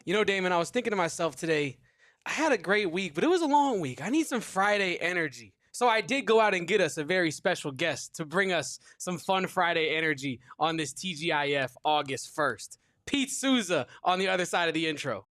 Damon, I was thinking to myself today, I had a great week, but it was a long week. I need some Friday energy. So I did go out and get us a very special guest to bring us some fun Friday energy on this TGIF August 1st. Pete Sousa on the other side of the intro.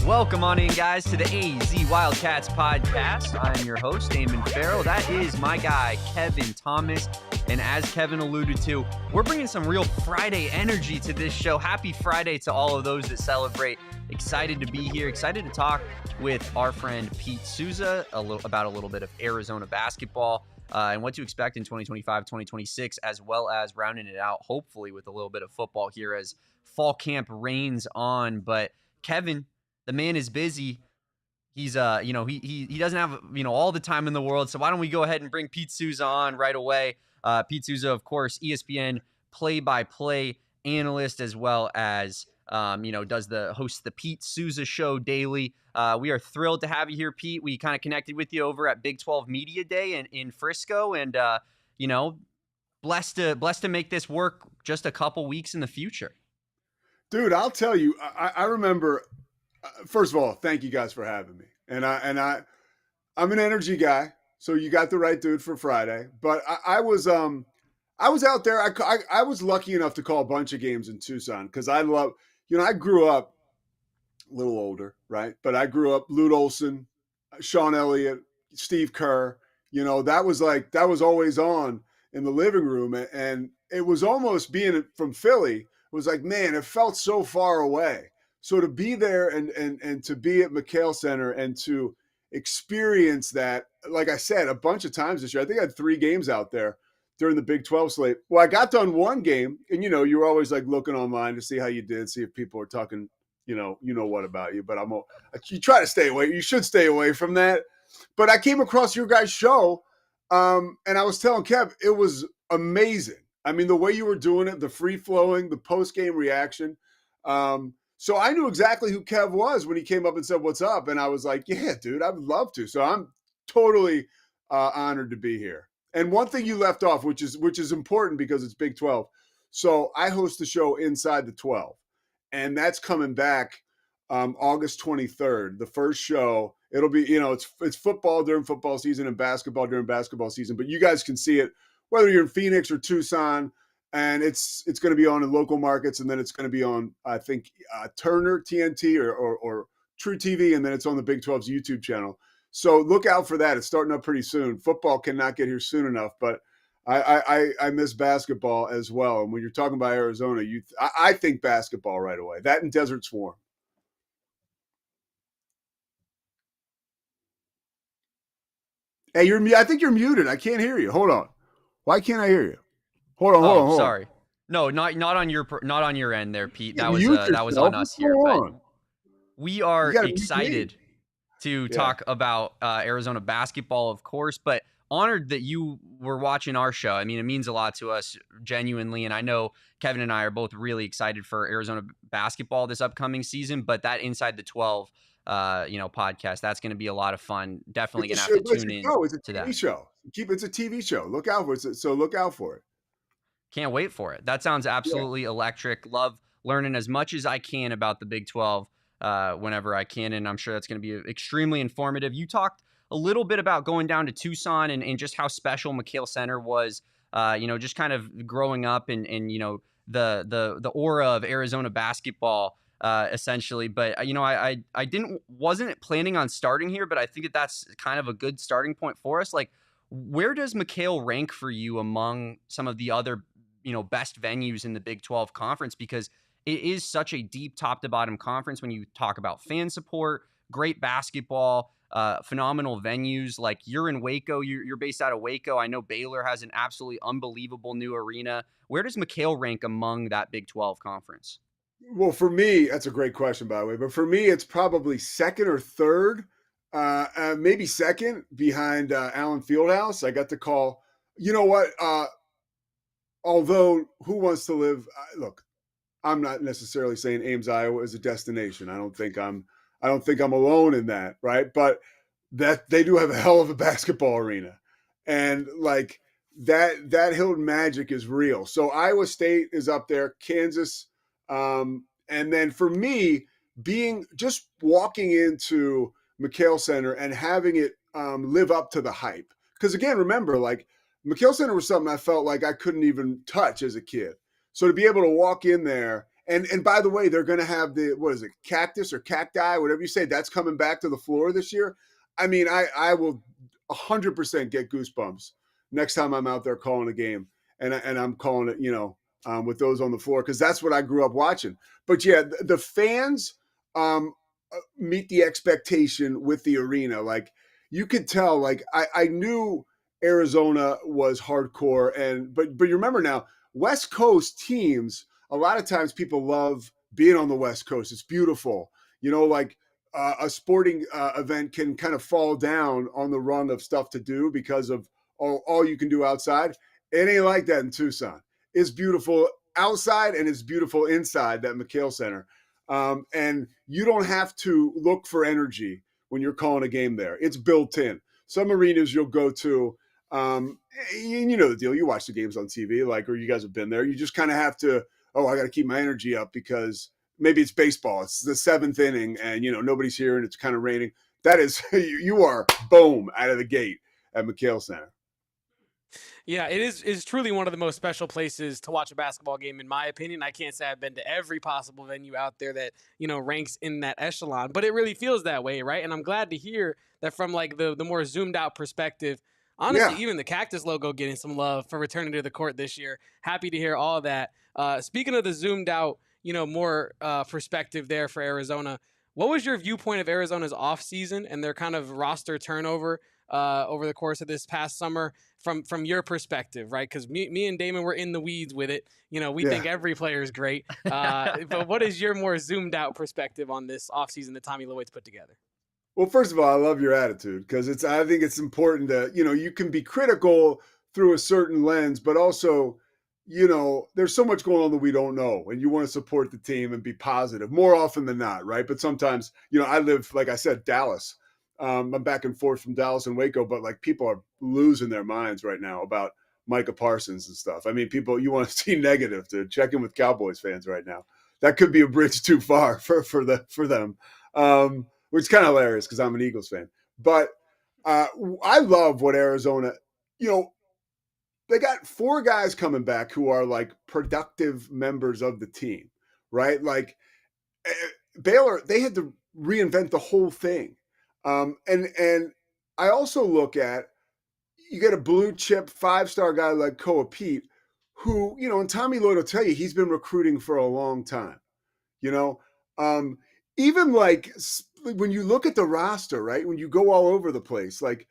Welcome on in, guys, to the AZ Wildcats Podcast. I'm your host, Damon Fairall. That is my guy, Kevin Thomas. And as Kevin alluded to, we're bringing some real Friday energy to this show. Happy Friday to all of those that celebrate. Excited to be here. Excited to talk with our friend Pete Sousa about a little bit of Arizona basketball and what to expect in 2025, 2026, as well as rounding it out, hopefully, with a little bit of football here as fall camp reigns on. But Kevin, the man is busy. He's he doesn't have all the time in the world. So why don't we go ahead and bring Pete Sousa on right away? Pete Sousa, of course, ESPN play-by-play analyst, as well as hosts the Pete Sousa Show daily. We are thrilled to have you here, Pete. We kind of connected with you over at Big 12 Media Day in Frisco, and blessed to make this work just a couple weeks in the future. Dude, I'll tell you, I remember. First of all, thank you guys for having me. And I'm an energy guy, so you got the right dude for Friday. But I was out there. I was lucky enough to call a bunch of games in Tucson because I love. I grew up a little older, right? But I grew up Lute Olson, Sean Elliott, Steve Kerr. That was always on in the living room, and it was almost being from Philly. It was like, man, it felt so far away. So to be there and to be at McKale Center and to experience that, like I said, a bunch of times this year, I think I had 3 games out there during the Big 12 slate. Well, I got done one game, and you were always like looking online to see how you did, see if people were talking, what about you. But you try to stay away. You should stay away from that. But I came across your guys' show, and I was telling Kev, it was amazing. I mean, the way you were doing it, the free flowing, the post game reaction. So I knew exactly who Kev was when he came up and said, "What's up?" And I was like, yeah, dude, I would love to. So I'm totally honored to be here. And one thing you left off, which is important because it's Big 12. So I host the show Inside the 12, and that's coming back August 23rd. The first show, it'll be, it's football during football season and basketball during basketball season. But you guys can see it whether you're in Phoenix or Tucson. And it's going to be on in local markets, and then it's going to be on, I think, Turner, TNT, or True TV, and then it's on the Big 12's YouTube channel. So look out for that. It's starting up pretty soon. Football cannot get here soon enough, but I miss basketball as well. And when you're talking about Arizona, I think basketball right away. That and Desert Swarm. Hey, I think you're muted. I can't hear you. Hold on. Why can't I hear you? Hold on. Sorry. No, not on your end there, Pete. That was on us here. But we are excited to talk about Arizona basketball, of course, but honored that you were watching our show. I mean, it means a lot to us, genuinely, and I know Kevin and I are both really excited for Arizona basketball this upcoming season. But that Inside the 12, podcast, that's going to be a lot of fun. Definitely going to have to tune in. It's a TV show. It's a TV show. Look out for it. So look out for it. Can't wait for it. That sounds absolutely electric. Love learning as much as I can about the Big 12 whenever I can, and I'm sure that's going to be extremely informative. You talked a little bit about going down to Tucson and just how special McKale Center was, just kind of growing up and the aura of Arizona basketball, essentially. But, I wasn't planning on starting here, but I think that's kind of a good starting point for us. Like, where does McKale rank for you among some of the other best venues in the Big 12 conference? Because it is such a deep top to bottom conference when you talk about fan support, great basketball, phenomenal venues. Like you're in Waco, you're based out of Waco. I know Baylor has an absolutely unbelievable new arena. Where does McKale rank among that Big 12 conference? Well, for me, that's a great question, by the way. But for me, it's probably second or third, maybe second behind Allen Fieldhouse. I got to call. You know what? Although, who wants to live? Look, I'm not necessarily saying Ames, Iowa is a destination. I don't think I'm alone in that, right? But that they do have a hell of a basketball arena, and like that Hilton magic is real. So Iowa State is up there, Kansas, and then for me, being just walking into McKale Center and having it live up to the hype. Because again, remember, like McKale Center was something I felt like I couldn't even touch as a kid. So to be able to walk in there, and by the way, they're going to have the, what is it, cactus or cacti, whatever you say, that's coming back to the floor this year. I mean, I will 100% get goosebumps next time I'm out there calling a game, and I'm calling it, with those on the floor, because that's what I grew up watching. But yeah, the fans meet the expectation with the arena. Like you could tell, like I knew Arizona was hardcore, but you remember now, West Coast teams, a lot of times people love being on the West Coast. It's beautiful. Like a sporting event can kind of fall down on the run of stuff to do because of all you can do outside. It ain't like that in Tucson. It's beautiful outside and it's beautiful inside that McKale Center. And you don't have to look for energy when you're calling a game there. It's built in. Some arenas you'll go to, you know the deal. You watch the games on TV, or you guys have been there. You just kind of have to, I got to keep my energy up because maybe it's baseball. It's the seventh inning and, nobody's here and it's kind of raining. That is, you are boom out of the gate at McKale Center. Yeah, it's truly one of the most special places to watch a basketball game, in my opinion. I can't say I've been to every possible venue out there that, ranks in that echelon, but it really feels that way, right? And I'm glad to hear that from like the more zoomed out perspective. Honestly, even the Cactus logo getting some love for returning to the court this year. Happy to hear all of that. Speaking of the zoomed out, more perspective there for Arizona, what was your viewpoint of Arizona's offseason and their kind of roster turnover over the course of this past summer from your perspective, right? Because me and Damon were in the weeds with it. We think every player is great. But what is your more zoomed out perspective on this offseason that Tommy Lloyd's put together? Well, first of all, I love your attitude because I think it's important that, you can be critical through a certain lens, but also, there's so much going on that we don't know, and you want to support the team and be positive more often than not, right? But sometimes, I live, like I said, Dallas. I'm back and forth from Dallas and Waco, but like people are losing their minds right now about Micah Parsons and stuff. I mean, people, you want to see negative to check in with Cowboys fans right now. That could be a bridge too far for them. Which is kind of hilarious because I'm an Eagles fan. But I love what Arizona, they got 4 guys coming back who are like productive members of the team, right? Like Baylor, they had to reinvent the whole thing. And I also look at, you get a blue chip 5-star guy like Koa Peat, who, and Tommy Lloyd will tell you, he's been recruiting for a long time, even like when you look at the roster, right? When you go all over the place, like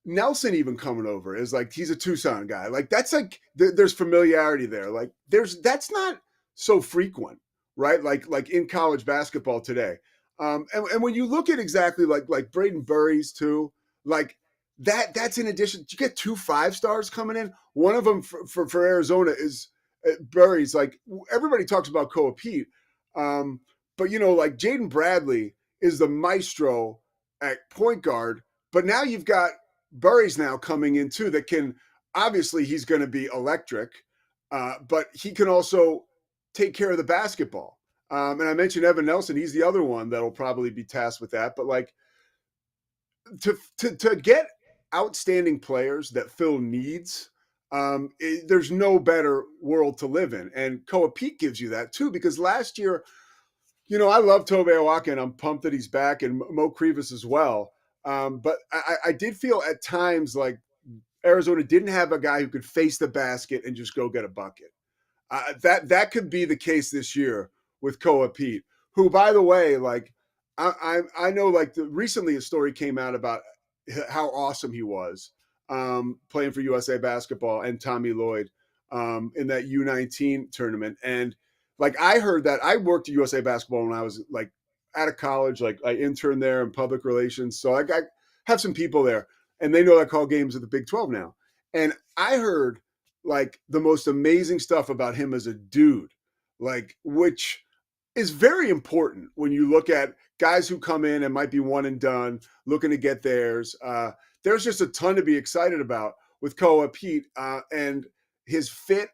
Nelson even coming over is like, he's a Tucson guy. Like that's like, there's familiarity there. Like that's not so frequent, right? Like in college basketball today. And when you look at exactly like Brayden Burries too, like that's in addition, you get 2 5-stars coming in. One of them for Arizona is Burries. Like everybody talks about Koa Peat. But like Jaden Bradley is the maestro at point guard, but now you've got Burries now coming in too that can, obviously he's going to be electric, but he can also take care of the basketball. And I mentioned Evan Nelson, he's the other one that'll probably be tasked with that. But like to get outstanding players that fill needs, there's no better world to live in. And Koa Peat gives you that too, because last year, I love Tobe Awaka, and I'm pumped that he's back, and Mo Krivas as well. But I did feel at times like Arizona didn't have a guy who could face the basket and just go get a bucket. That could be the case this year with Koa Peat, who, by the way, like I know like recently a story came out about how awesome he was playing for USA Basketball and Tommy Lloyd in that U19 tournament. And like I heard that I worked at USA Basketball when I was like out of college, like I interned there in public relations. So I have some people there and they know I call games at the Big 12 now. And I heard like the most amazing stuff about him as a dude, like which is very important when you look at guys who come in and might be one and done, looking to get theirs. There's just a ton to be excited about with Koa Peat and his fit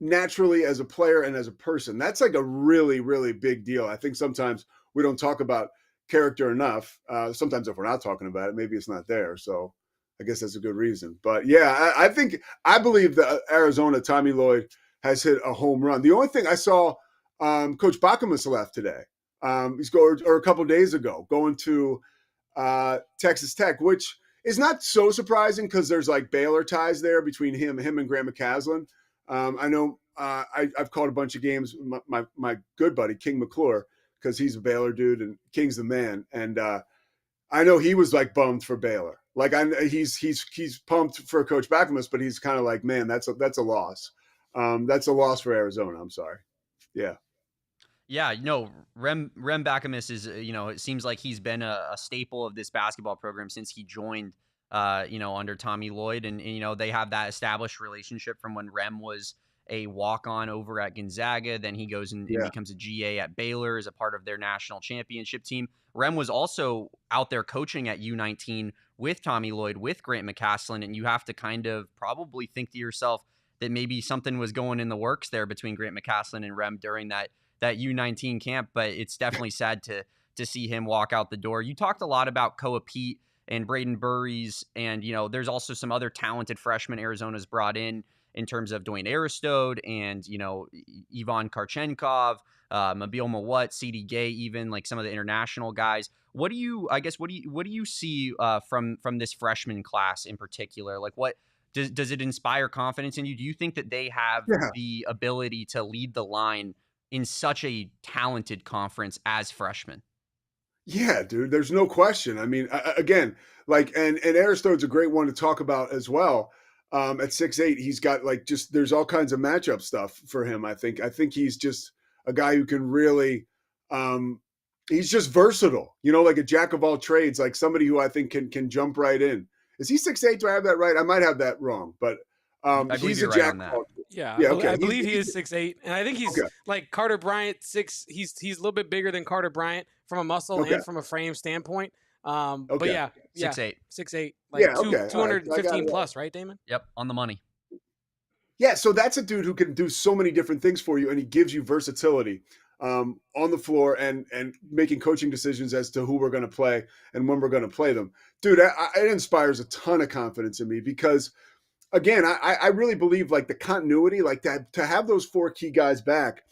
naturally as a player and as a person. That's like a really, really big deal. I think sometimes we don't talk about character enough. Sometimes if we're not talking about it, maybe it's not there. So I guess that's a good reason. But yeah, I believe that Arizona, Tommy Lloyd has hit a home run. The only thing I saw, Coach Bakamus left today. He's going, or a couple of days ago, going to Texas Tech, which is not so surprising because there's like Baylor ties there between him and Grant McCasland. I know I've called a bunch of games. My good buddy King McClure, because he's a Baylor dude and King's the man, and I know he was like bummed for Baylor. Like he's pumped for Coach Bakamus, but he's kind of like, man, that's a loss. That's a loss for Arizona. I'm sorry. Yeah. Yeah, Rem Bakamus is, it seems like he's been a staple of this basketball program since he joined, under Tommy Lloyd. And they have that established relationship from when Rem was a walk-on over at Gonzaga. Then he goes and becomes a GA at Baylor as a part of their national championship team. Rem was also out there coaching at U19 with Tommy Lloyd, with Grant McCasland. And you have to kind of probably think to yourself that maybe something was going in the works there between Grant McCasland and Rem during that U19 camp, but it's definitely sad to see him walk out the door. You talked a lot about Koa Peat and Brayden Burries, and there's also some other talented freshmen Arizona's brought in terms of Dwayne Aristode and Ivan Kharchenkov, Mobile Mawut, CD Gay, even like some of the international guys. What do you see from this freshman class in particular? Like what does it inspire confidence in you? Do you think that they have the ability to lead the line in such a talented conference as freshmen? Yeah, dude, there's no question. I mean, again, like, and Aristode's a great one to talk about as well. At 6'8", he's got like there's all kinds of matchup stuff for him. I think he's just a guy who can really, he's just versatile, like a jack of all trades, like somebody who I think can jump right in. Is he 6'8"? Do I have that right? I might have that wrong, but he's a jack of all trades. Yeah, okay. I believe he is 6'8", and I think he's like Carter Bryant 6. He's a little bit bigger than Carter Bryant from a muscle and from a frame standpoint. But yeah, 6'8", like 215 plus, right, Damon? Yep, on the money. Yeah, so that's a dude who can do so many different things for you, and he gives you versatility on the floor and making coaching decisions as to who we're going to play and when we're going to play them. Dude, it inspires a ton of confidence in me because, again, I really believe like the continuity, like that, to have those four key guys back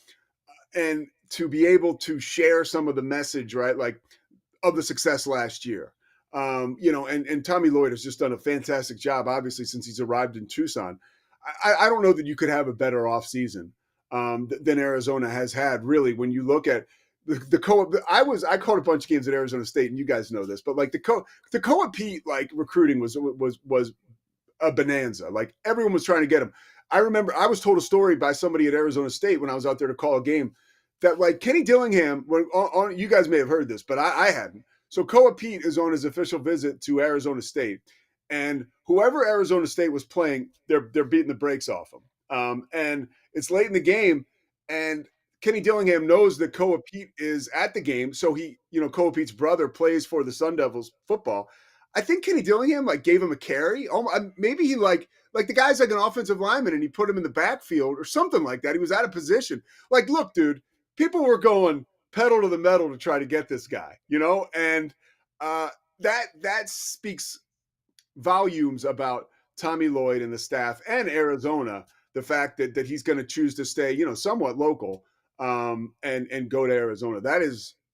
and to be able to share some of the message, right, like of the success last year. And Tommy Lloyd has just done a fantastic job, obviously, since he's arrived in Tucson. I don't know that you could have a better offseason than Arizona has had, really, when you look at the Koa. I called a bunch of games at Arizona State, and you guys know this, but like the Koa Peat like recruiting was a bonanza. Like everyone was trying to get him. I remember I was told a story by somebody at Arizona State when I was out there to call a game that like Kenny Dillingham, you guys may have heard this, but I hadn't. So Koa Peat is on his official visit to Arizona State, and whoever Arizona State was playing, they're beating the brakes off him. And it's late in the game, and Kenny Dillingham knows that Koa Peat is at the game. So Koa Peat's brother plays for the Sun Devils football. I think Kenny Dillingham like gave him a carry. Maybe he like the guy's like an offensive lineman and he put him in the backfield or something like that. He was out of position. Like, look, dude, people were going pedal to the metal to try to get this guy, and that speaks volumes about Tommy Lloyd and the staff and Arizona. The fact that he's going to choose to stay, somewhat local, and go to Arizona. That's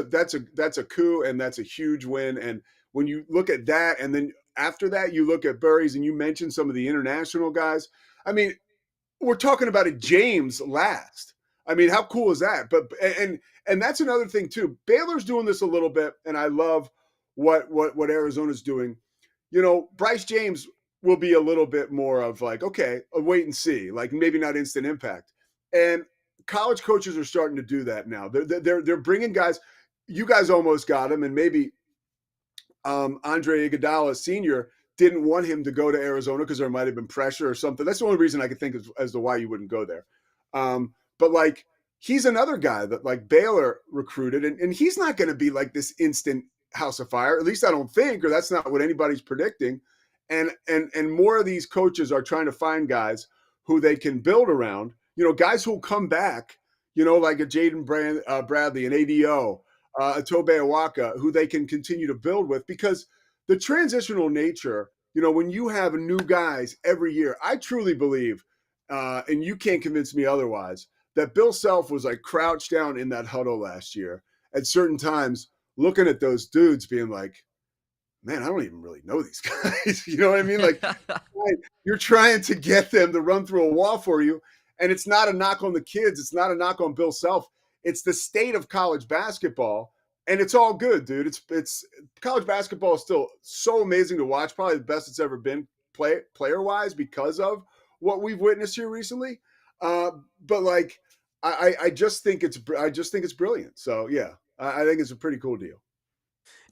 a coup, and that's a huge win. And when you look at that, and then after that, you look at Burries, and you mentioned some of the international guys. I mean, we're talking about a James last. I mean, how cool is that? And that's another thing too. Baylor's doing this a little bit, and I love what Arizona's doing. Bryce James will be a little bit more of like, okay, a wait and see, like maybe not instant impact. And college coaches are starting to do that now. They're bringing guys. You guys almost got him, and maybe Andre Iguodala Sr. didn't want him to go to Arizona because there might have been pressure or something. That's the only reason I could think of as to why you wouldn't go there. But like, he's another guy that like Baylor recruited, and he's not going to be like this instant house of fire. At least I don't think, or that's not what anybody's predicting. And more of these coaches are trying to find guys who they can build around. Guys who'll come back. Like a Jaden Bradley, an ADO, a Tobe Awaka, who they can continue to build with, because the transitional nature. When you have new guys every year, I truly believe, and you can't convince me otherwise, that Bill Self was like crouched down in that huddle last year at certain times, looking at those dudes being like, man, I don't even really know these guys. You know what I mean? Like, you're trying to get them to run through a wall for you. And it's not a knock on the kids. It's not a knock on Bill Self. It's the state of college basketball. And it's all good, dude. It's college basketball is still so amazing to watch. Probably the best it's ever been player-wise because of what we've witnessed here recently. But like, I just think it's brilliant. So yeah, I think it's a pretty cool deal.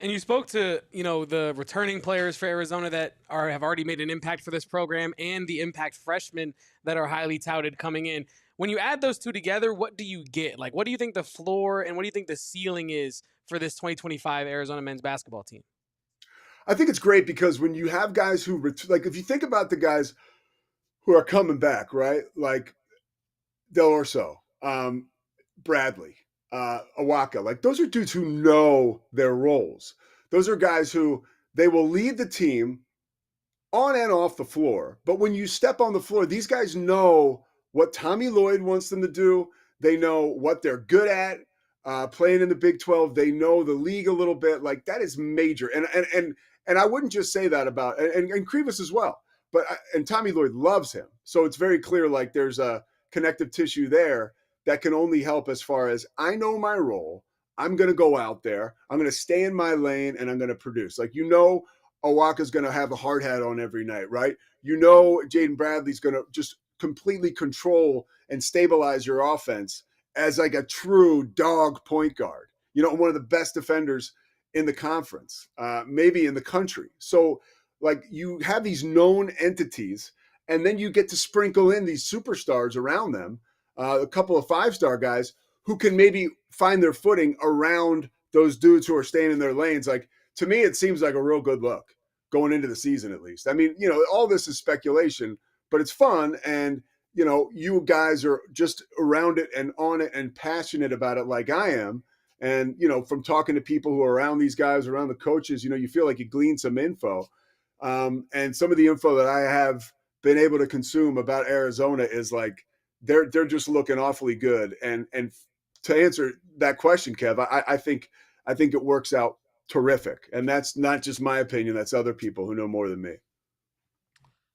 And you spoke to, the returning players for Arizona that have already made an impact for this program, and the impact freshmen that are highly touted coming in. When you add those two together, what do you get? Like, what do you think the floor and what do you think the ceiling is for this 2025 Arizona men's basketball team? I think it's great because when you have guys who, like, if you think about the guys who are coming back, right? Like Del Orso, Bradley, Awaka, like those are dudes who know their roles. Those are guys who they will lead the team on and off the floor. But when you step on the floor, these guys know what Tommy Lloyd wants them to do. They know what they're good at, playing in the Big 12. They know the league a little bit. Like, that is major. And I wouldn't just say that about and Krivas as well. But and Tommy Lloyd loves him. So it's very clear, like, there's a connective tissue there that can only help as far as I know my role. I'm going to go out there. I'm going to stay in my lane, and I'm going to produce. Like, Awaka's going to have a hard hat on every night, right? Jaden Bradley's going to just completely control and stabilize your offense as like a true dog point guard. One of the best defenders in the conference, maybe in the country. So, like, you have these known entities, and then you get to sprinkle in these superstars around them, a couple of five-star guys who can maybe find their footing around those dudes who are staying in their lanes. Like, to me, it seems like a real good look going into the season, at least. I mean, all this is speculation, but it's fun. And, you guys are just around it and on it and passionate about it like I am. And, from talking to people who are around these guys, around the coaches, you feel like you glean some info. And some of the info that I have been able to consume about Arizona is like, they're just looking awfully good. And to answer that question, Kev, I think it works out terrific. And that's not just my opinion. That's other people who know more than me.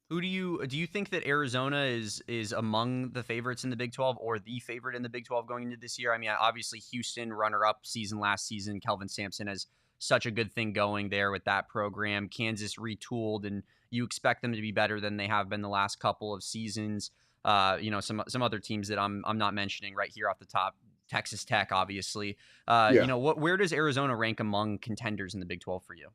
Who do you think that Arizona is among the favorites in the Big 12 or the favorite in the Big 12 going into this year? I mean, obviously Houston, runner-up season last season. Kelvin Sampson has such a good thing going there with that program. Kansas retooled, and you expect them to be better than they have been the last couple of seasons. Some other teams that I'm not mentioning right here off the top. Texas Tech, obviously. Where does Arizona rank among contenders in the Big 12 for you?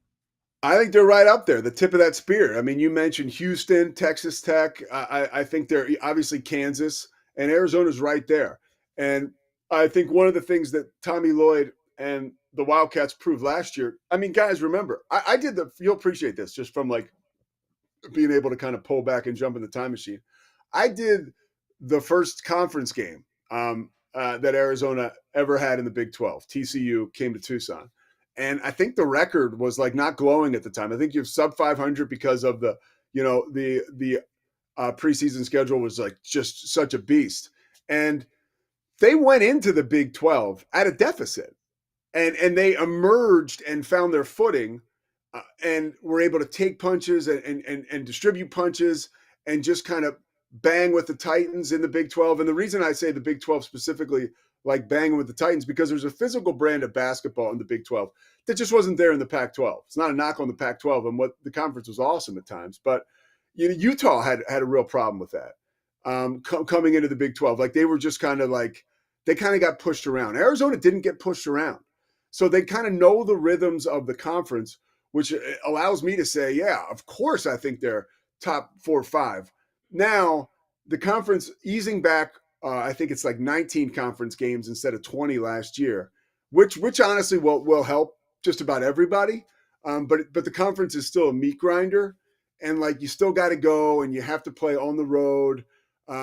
I think they're right up there, the tip of that spear. I mean, you mentioned Houston, Texas Tech. I think they're obviously Kansas, and Arizona's right there. And I think one of the things that Tommy Lloyd and the Wildcats proved last year, I mean, guys, remember, I did you'll appreciate this just from like being able to kind of pull back and jump in the time machine. I did the first conference game that Arizona ever had in the Big 12. TCU came to Tucson. And I think the record was like not glowing at the time. I think you have sub 500 because of the preseason schedule was like just such a beast. And they went into the Big 12 at a deficit, and they emerged and found their footing and were able to take punches and distribute punches and just kind of bang with the Titans in the Big 12. And the reason I say the Big 12 specifically, like banging with the Titans, because there's a physical brand of basketball in the Big 12 that just wasn't there in the Pac-12. It's not a knock on the Pac-12, and what the conference was awesome at times. But Utah had a real problem with that coming into the Big 12. Like they were just kind of like, they kind of got pushed around. Arizona didn't get pushed around. So they kind of know the rhythms of the conference, which allows me to say, yeah, of course I think they're top 4 or 5. Now, the conference easing back, I think it's like 19 conference games instead of 20 last year, which honestly will help just about everybody. But the conference is still a meat grinder. And like you still got to go and you have to play on the road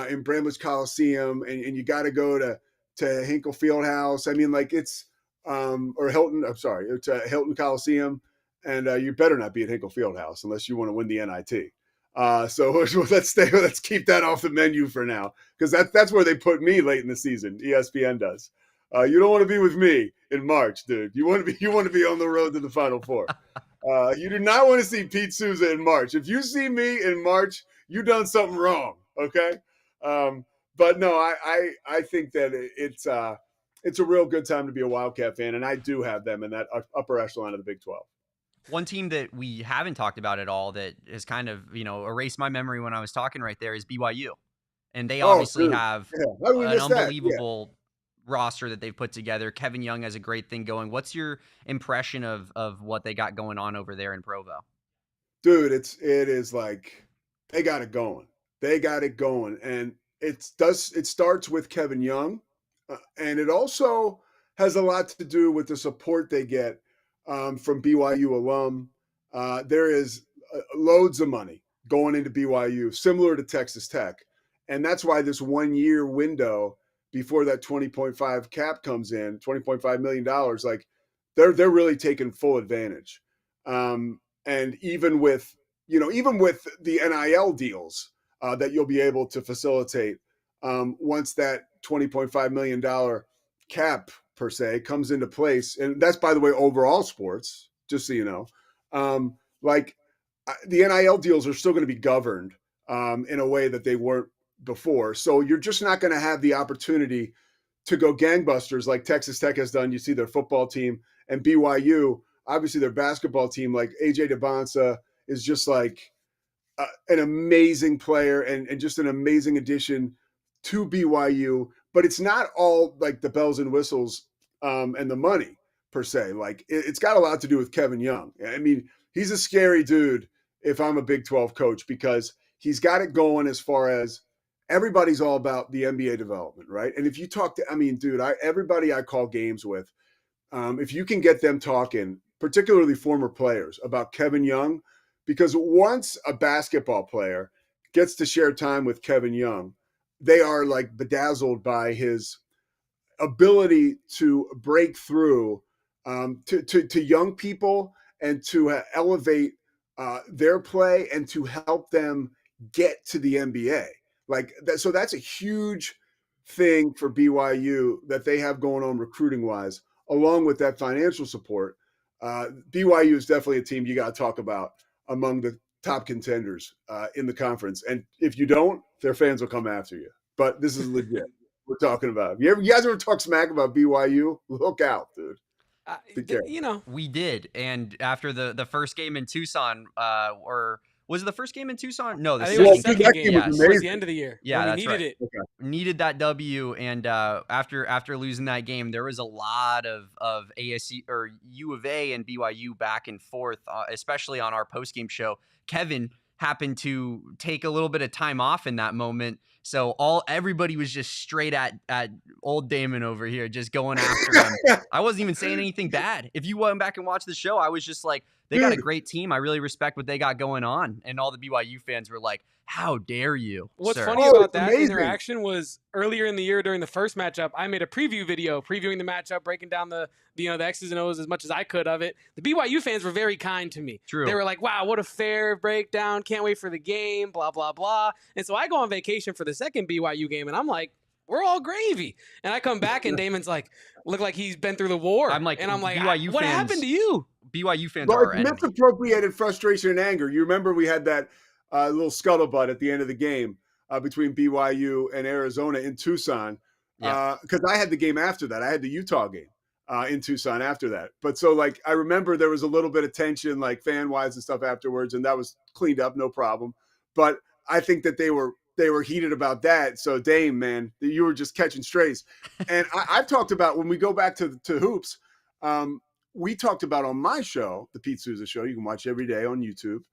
in Bramlage Coliseum, and you got to go to Hinkle Fieldhouse. I mean, like it's or Hilton. I'm sorry, it's Hilton Coliseum, and you better not be at Hinkle Fieldhouse unless you want to win the NIT. So let's keep that off the menu for now, because that's where they put me late in the season. ESPN does. You don't want to be with me in March, dude. You want to be on the road to the Final Four. You do not want to see Pete Sousa in March. If you see me in March, you done something wrong. Okay. But no, I think that it's a real good time to be a Wildcat fan, and I do have them in that upper echelon of the Big 12. One team that we haven't talked about at all that has kind of, erased my memory when I was talking right there is BYU. And they obviously have an unbelievable roster that they've put together. Kevin Young has a great thing going. What's your impression of what they got going on over there in Provo? Dude, it is like they got it going. They got it going. And it starts with Kevin Young. And it also has a lot to do with the support they get from BYU alum. There is loads of money going into BYU, similar to Texas Tech. And that's why this 1 year window before that 20.5 cap comes in, $20.5 million, like they're really taking full advantage. And even with the NIL deals that you'll be able to facilitate once that $20.5 million cap per se comes into place. And that's, by the way, overall sports, just so you know, the NIL deals are still going to be governed in a way that they weren't before. So you're just not going to have the opportunity to go gangbusters like Texas Tech has done. You see their football team, and BYU, obviously their basketball team, like AJ DeBonsa is just like an amazing player and just an amazing addition to BYU. But it's not all like the bells and whistles and the money per se. Like it's got a lot to do with Kevin Young. I mean, he's a scary dude if I'm a Big 12 coach, because he's got it going as far as everybody's all about the NBA development, right? And if you talk to, everybody I call games with, if you can get them talking, particularly former players, about Kevin Young, because once a basketball player gets to share time with Kevin Young, they are like bedazzled by his ability to break through to young people and to elevate their play and to help them get to the NBA. Like that, so that's a huge thing for BYU that they have going on recruiting wise, along with that financial support. BYU is definitely a team you got to talk about among the top contenders in the conference. And if you don't, their fans will come after you. But this is legit. We're talking about. You guys ever talk smack about BYU? Look out, dude. We did. And after the first game in Tucson, or was it the first game in Tucson? No, the second game. Yes. Towards the end of the year. Yeah, that's we needed it. Okay. Needed that W, and after losing that game, there was a lot of ASU or U of A and BYU back and forth, especially on our post-game show. Kevin happened to take a little bit of time off in that moment, so everybody was just straight at old Damon over here, just going after him. I wasn't even saying anything bad. If you went back and watched the show, I was just like, they got a great team. I really respect what they got going on. And all the BYU fans were like, how dare you, What's sir? funny about that interaction was earlier in the year during the first matchup, I made a preview video previewing the matchup, breaking down the X's and O's as much as I could of it. The BYU fans were very kind to me. True. They were like, wow, what a fair breakdown. Can't wait for the game, blah, blah, blah. And so I go on vacation for the second BYU game, and I'm like, we're all gravy. And I come back, and Damon's like, look like he's been through the war. I'm like, BYU what happened to you? BYU fans are misappropriated misappropriated frustration and anger. You remember we had that little scuttlebutt at the end of the game between BYU and Arizona in Tucson. Because I had the game after that. I had the Utah game in Tucson after that. But so like I remember there was a little bit of tension, like fan wise and stuff afterwards, and that was cleaned up, no problem. But I think that they were heated about that. So Dame, man, you were just catching strays. And I've talked about when we go back to hoops. We talked about on my show, the Pete Sousa Show. You can watch every day on YouTube,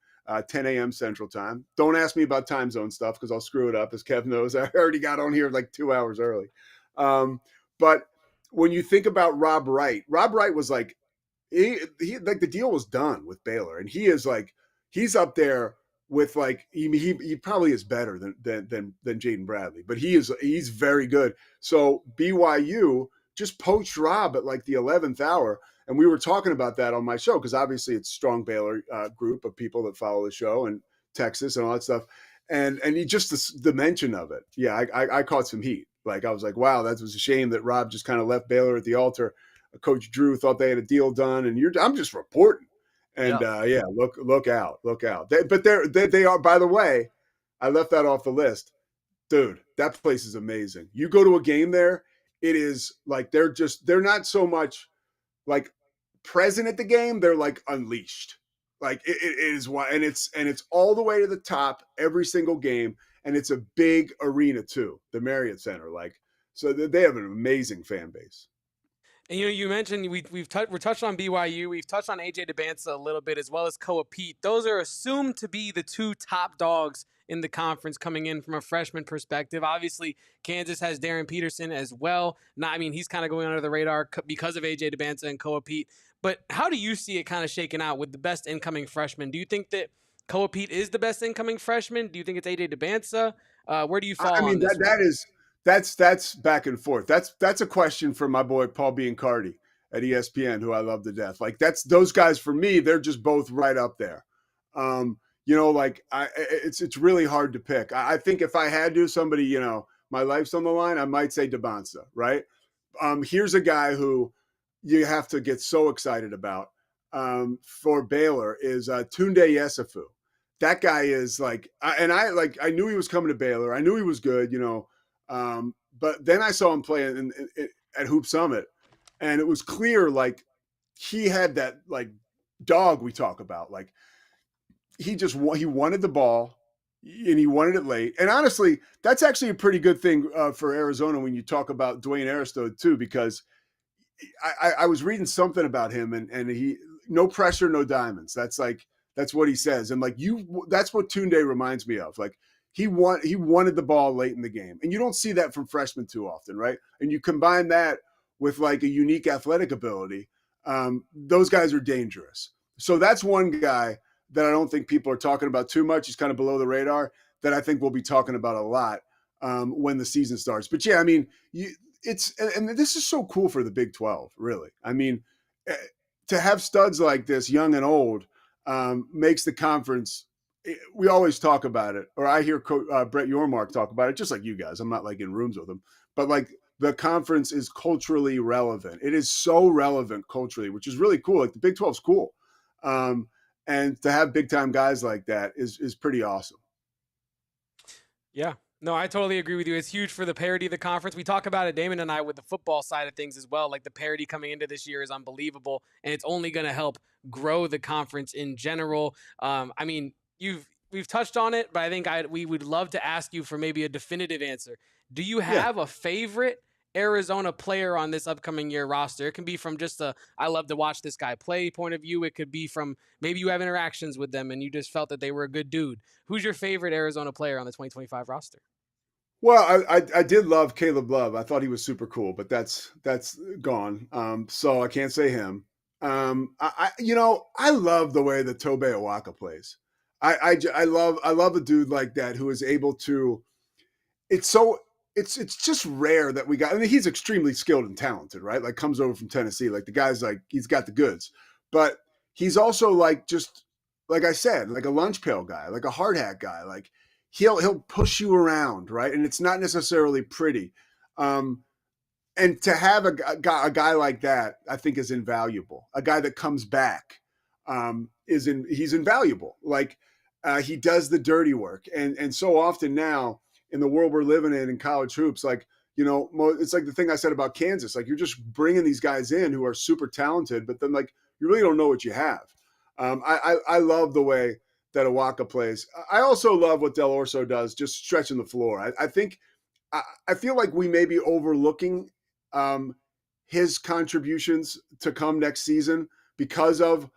10 a.m. Central Time. Don't ask me about time zone stuff because I'll screw it up, as Kev knows. I already got on here like 2 hours early. But when you think about Rob Wright was like, he like the deal was done with Baylor, and he is like he's up there with like he probably is better than Jaden Bradley, but he's very good. So BYU just poached Rob at like the 11th hour. And we were talking about that on my show because obviously it's strong Baylor group of people that follow the show and Texas and all that stuff. And he just the mention of it. Yeah, I caught some heat. Like I was like, wow, that was a shame that Rob just kind of left Baylor at the altar. Coach Drew thought they had a deal done, and I'm just reporting. And look out. They are. By the way, I left that off the list, dude. That place is amazing. You go to a game there, it is like they're not so much like present at the game, they're like unleashed. Like it is why, and it's all the way to the top every single game, and it's a big arena too, the Marriott Center. Like so, they have an amazing fan base. And you mentioned we're touched on BYU, we've touched on AJ DeBanza a little bit, as well as Koa Peat. Those are assumed to be the two top dogs in the conference coming in from a freshman perspective. Obviously, Kansas has Darren Peterson as well. He's kind of going under the radar because of AJ DeBanza and Koa Peat. But how do you see it kind of shaking out with the best incoming freshman? Do you think that Koa Peat is the best incoming freshman? Do you think it's AJ DeBanza? Where do you fall on this? That's back and forth. That's a question for my boy Paul Biancardi at ESPN, who I love to death. Like that's those guys for me. They're just both right up there. It's really hard to pick. I think if I had to, somebody, my life's on the line, I might say DeBanza, right? Here's a guy who you have to get so excited about for Baylor is Tunde Yesufu. That guy is like, I knew he was coming to Baylor. I knew he was good, but then I saw him play at Hoop Summit, and it was clear like he had that like dog we talk about. Like he wanted the ball, and he wanted it late. And honestly, that's actually a pretty good thing for Arizona when you talk about Dwayne Aristode too, because I was reading something about him, and he no pressure, no diamonds. That's what he says, and like that's what Tunde reminds me of. Like he wanted the ball late in the game, and you don't see that from freshmen too often, right? And you combine that with like a unique athletic ability, those guys are dangerous. So that's one guy that I don't think people are talking about too much. He's kind of below the radar that I think we'll be talking about a lot when the season starts. But yeah, and this is so cool for the Big 12, really. To have studs like this, young and old, makes the conference. We always talk about it, or I hear Brett Yormark talk about it, just like you guys. I'm not like in rooms with him, but like the conference is culturally relevant. It is so relevant culturally, which is really cool. Like the Big 12 is cool. And to have big time guys like that is pretty awesome. Yeah, no, I totally agree with you. It's huge for the parity of the conference. We talk about it, Damon and I, with the football side of things as well. Like the parity coming into this year is unbelievable, and it's only going to help grow the conference in general. We've touched on it, but I think we would love to ask you for maybe a definitive answer. Do you have a favorite Arizona player on this upcoming year roster? It can be from just I love to watch this guy play point of view. It could be from maybe you have interactions with them and you just felt that they were a good dude. Who's your favorite Arizona player on the 2025 roster? Well, I did love Caleb Love. I thought he was super cool, but that's gone. So I can't say him. I love the way that Tobe Awaka plays. I love a dude like that who is able to. It's just rare that we got. I mean, he's extremely skilled and talented, right? Like comes over from Tennessee. Like the guy's like he's got the goods, but he's also like just like I said, like a lunch pail guy, like a hard hat guy. Like he'll push you around, right? And it's not necessarily pretty. And to have a guy like that, I think is invaluable. A guy that comes back he's invaluable. Like he does the dirty work, and so often now in the world we're living in college hoops, like, it's like the thing I said about Kansas. Like, you're just bringing these guys in who are super talented, but then, like, you really don't know what you have. I love the way that Awaka plays. I also love what Del Orso does, just stretching the floor. I feel like we may be overlooking his contributions to come next season because of,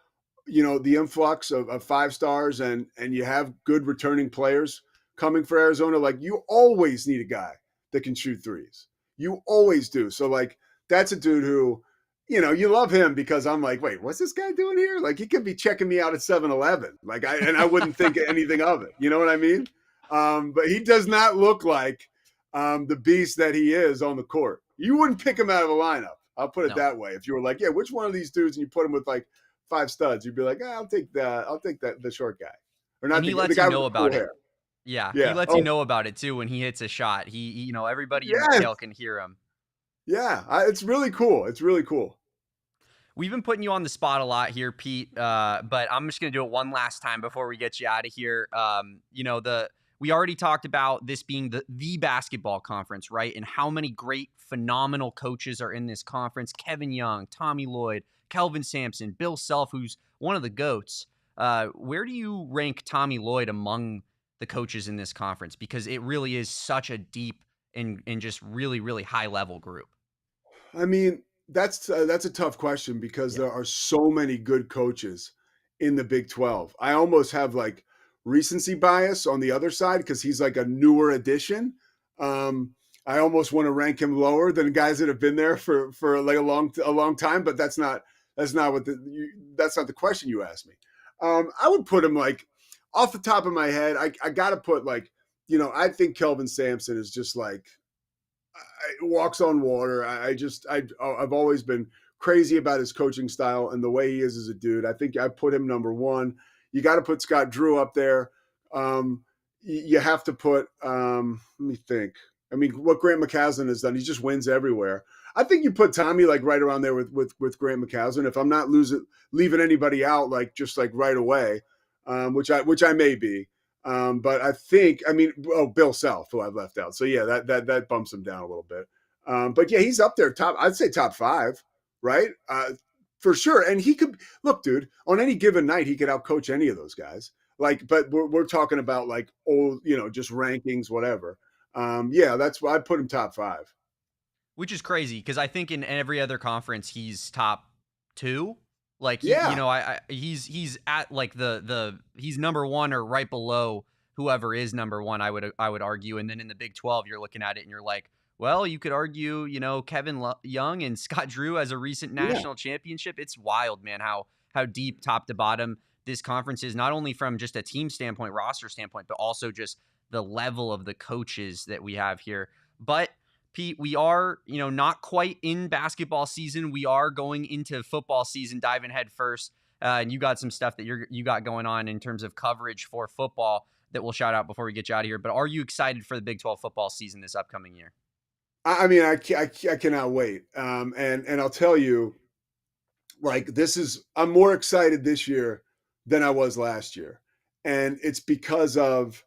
the influx of 5 stars and you have good returning players coming for Arizona. Like, you always need a guy that can shoot threes. You always do. So, like, that's a dude who, you love him because I'm like, wait, what's this guy doing here? Like, he could be checking me out at 7-Eleven. Like, I wouldn't think anything of it. You know what I mean? But he does not look like the beast that he is on the court. You wouldn't pick him out of a lineup. I'll put it that way. If you were like, yeah, which one of these dudes, and you put him with like 5 studs, you'd be like, I'll take the short guy. Or not. And he lets you know about it. Yeah, he lets you know about it too when he hits a shot. He everybody in McKale can hear him. Yeah, it's really cool. It's really cool. We've been putting you on the spot a lot here, Pete, but I'm just going to do it one last time before we get you out of here. We already talked about this being the basketball conference, right? And how many great, phenomenal coaches are in this conference. Kevin Young, Tommy Lloyd, Kelvin Sampson, Bill Self, who's one of the GOATs. Where do you rank Tommy Lloyd among the coaches in this conference? Because it really is such a deep and just really, really high-level group. I mean, that's a tough question because there are so many good coaches in the Big 12. I almost have like recency bias on the other side because he's like a newer addition. I almost want to rank him lower than guys that have been there for like a long time, but that's not the question you asked me. I would put him like off the top of my head. I got to put like, I think Kelvin Sampson is just like walks on water. I've always been crazy about his coaching style and the way he is as a dude. I think I put him number 1. You got to put Scott Drew up there. You have to put, let me think. I mean, what Grant McCaslin has done, he just wins everywhere. I think you put Tommy like right around there with Grant McCaslin. If I'm not leaving anybody out, like just like right away, which I may be. But I think, Bill Self, who I've left out. So yeah, that bumps him down a little bit. But yeah, he's up there I'd say top 5, right? For sure. And he could look, dude, on any given night, he could outcoach any of those guys. Like, but we're talking about like old, just rankings, whatever. That's why I put him top 5. Which is crazy because I think in every other conference he's top 2. Like, he's at like he's number 1 or right below whoever is number 1. I would argue. And then in the Big 12, you're looking at it and you're like, well, you could argue, Kevin Young and Scott Drew as a recent national championship. It's wild, man, how deep top to bottom this conference is, not only from just a team standpoint, roster standpoint, but also just the level of the coaches that we have here. But Pete, we are, not quite in basketball season. We are going into football season, diving head first. And you got some stuff that you got going on in terms of coverage for football that we'll shout out before we get you out of here. But are you excited for the Big 12 football season this upcoming year? I mean, I cannot wait. And I'll tell you, like, I'm more excited this year than I was last year. And it's because of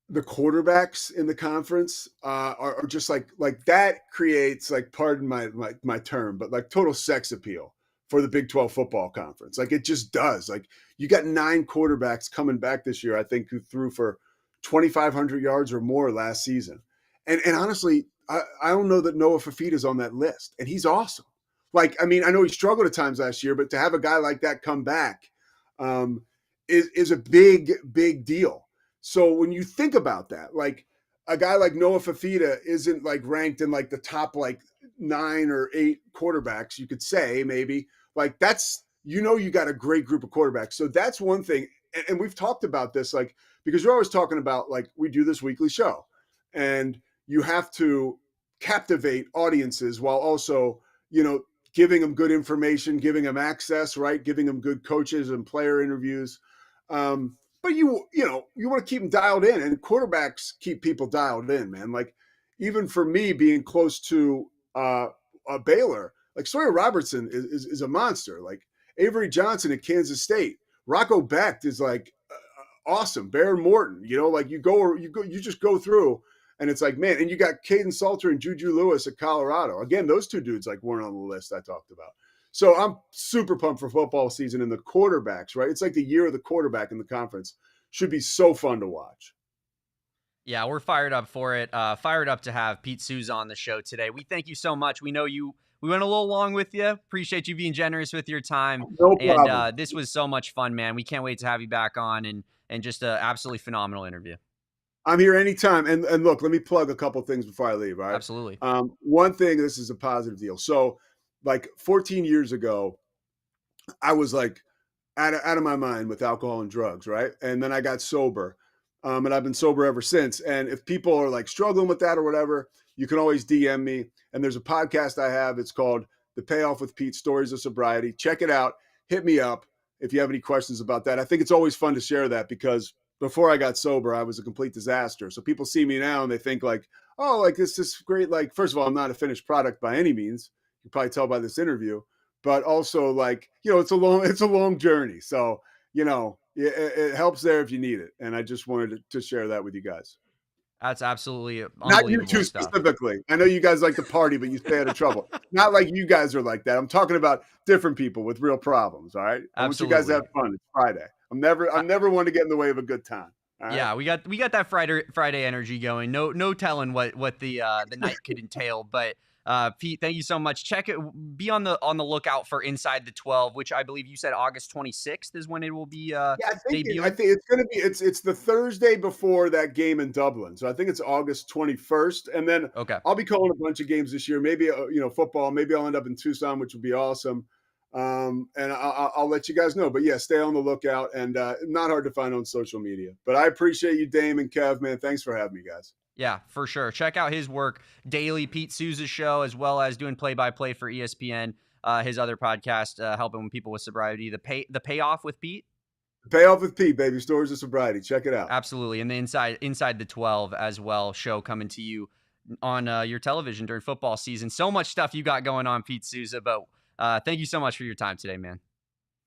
the quarterbacks in the conference are just like that creates, like, pardon my term, but like total sex appeal for the Big 12 football conference. Like, it just does. Like, you got 9 quarterbacks coming back this year, I think, who threw for 2,500 yards or more last season. And honestly, I don't know that Noah Fafita's on that list, and he's awesome. Like, I mean, I know he struggled at times last year, but to have a guy like that come back is a big, big deal. So when you think about that, like a guy like Noah Fafita isn't like ranked in like the top like 9 or 8 quarterbacks, you could say maybe. Like, that's, you got a great group of quarterbacks. So that's one thing. And we've talked about this, like, because you're always talking about, like, we do this weekly show and you have to captivate audiences while also, giving them good information, giving them access, right? Giving them good coaches and player interviews. But you want to keep them dialed in, and quarterbacks keep people dialed in, man. Like, even for me being close to Baylor, like Sawyer Robertson is a monster. Like Avery Johnson at Kansas State, Rocco Becht is like awesome. Bear Morton, like you just go through, And it's like, man, and you got Caden Salter and Juju Lewis at Colorado. Again, those two dudes like weren't on the list I talked about. So I'm super pumped for football season, and the quarterbacks, right? It's like the year of the quarterback in the conference. Should be so fun to watch. Yeah, we're fired up for it. Fired up to have Pete Sousa on the show today. We thank you so much. We know we went a little long with you. Appreciate you being generous with your time. No problem. And this was so much fun, man. We can't wait to have you back on and just an absolutely phenomenal interview. I'm here anytime. And look, let me plug a couple things before I leave. All right. Absolutely. One thing, this is a positive deal. So like 14 years ago, I was like out of my mind with alcohol and drugs. Right. And then I got sober. And I've been sober ever since. And if people are like struggling with that or whatever, you can always DM me. And there's a podcast I have. It's called The Payoff with Pete, Stories of Sobriety. Check it out. Hit me up if you have any questions about that. I think it's always fun to share that because before I got sober, I was a complete disaster. So people see me now and they think like, oh, like this is great. Like, first of all, I'm not a finished product by any means. You can probably tell by this interview, but also like, it's a long journey. So, it helps there if you need it. And I just wanted to share that with you guys. That's absolutely not you two specifically. I know you guys like to party, but you stay out of trouble. Not like you guys are like that. I'm talking about different people with real problems. All right. I want you guys to have fun. It's Friday. I'm never one to get in the way of a good time. Right? Yeah, we got that Friday energy going. No telling what the night could entail. But Pete, thank you so much. Check it. Be on the lookout for Inside the 12, which I believe you said August 26th is when it will be. I think it's going to be. It's the Thursday before that game in Dublin, so I think it's August 21st, and then I'll be calling a bunch of games this year. Maybe football. Maybe I'll end up in Tucson, which would be awesome. And I'll let you guys know. But yeah, stay on the lookout, and not hard to find on social media. But I appreciate you, Damon, Kev, man. Thanks for having me, guys. Yeah, for sure. Check out his work daily, Pete Sousa Show, as well as doing play-by-play for ESPN. His other podcast, helping people with sobriety. The Payoff with Pete. The Payoff with Pete, baby. Stories of Sobriety. Check it out. Absolutely, and the Inside the 12 as well show coming to you on your television during football season. So much stuff you got going on, Pete Sousa. But thank you so much for your time today, man.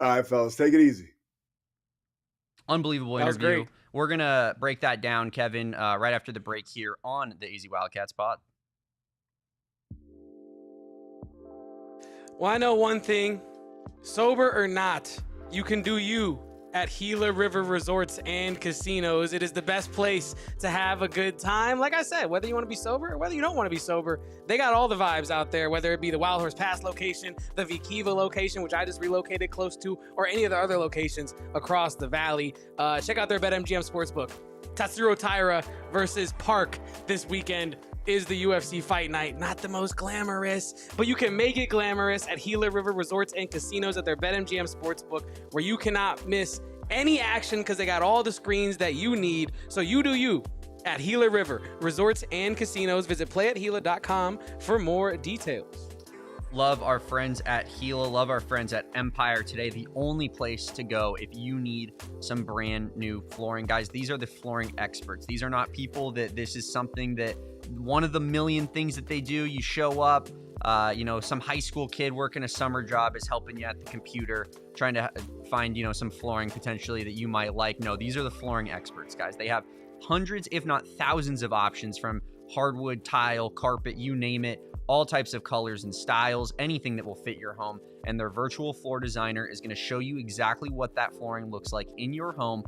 All right, fellas, take it easy. Unbelievable interview. We're going to break that down, Kevin, right after the break here on the AZ Wildcats pod. Well, I know one thing. Sober or not, you can do you at Gila River Resorts and Casinos. It is the best place to have a good time. Like I said, whether you want to be sober or whether you don't want to be sober, they got all the vibes out there, whether it be the Wild Horse Pass location, the Vikiva location, which I just relocated close to, or any of the other locations across the valley. Check out their BetMGM Sportsbook. Tatsuro Taira versus Park this weekend is the UFC fight night. Not the most glamorous, but you can make it glamorous at Gila River Resorts and Casinos at their BetMGM Sportsbook, where you cannot miss any action because they got all the screens that you need. So you do you at Gila River Resorts and Casinos. Visit playathila.com for more details. Love our friends at Gila. Love our friends at Empire Today. The only place to go if you need some brand new flooring. Guys, these are the flooring experts. These are not people that this is something that one of the million things that they do. You show up, some high school kid working a summer job is helping you at the computer, trying to find, some flooring potentially that you might like. No, these are the flooring experts, guys. They have hundreds, if not thousands of options from hardwood, tile, carpet, you name it. All types of colors and styles, anything that will fit your home. And their virtual floor designer is going to show you exactly what that flooring looks like in your home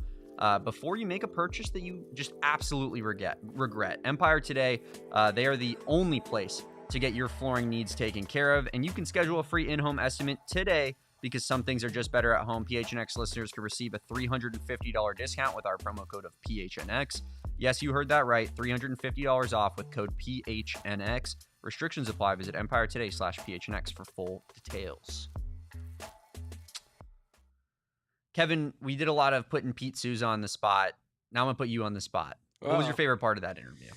before you make a purchase that you just absolutely regret. Empire Today, they are the only place to get your flooring needs taken care of. And you can schedule a free in-home estimate today because some things are just better at home. PHNX listeners can receive a $350 discount with our promo code of PHNX. Yes, you heard that right. $350 off with code PHNX. Restrictions apply. Visit EmpireToday.com/PHNX for full details. Kevin, we did a lot of putting Pete Sousa on the spot. Now I'm going to put you on the spot. What was your favorite part of that interview?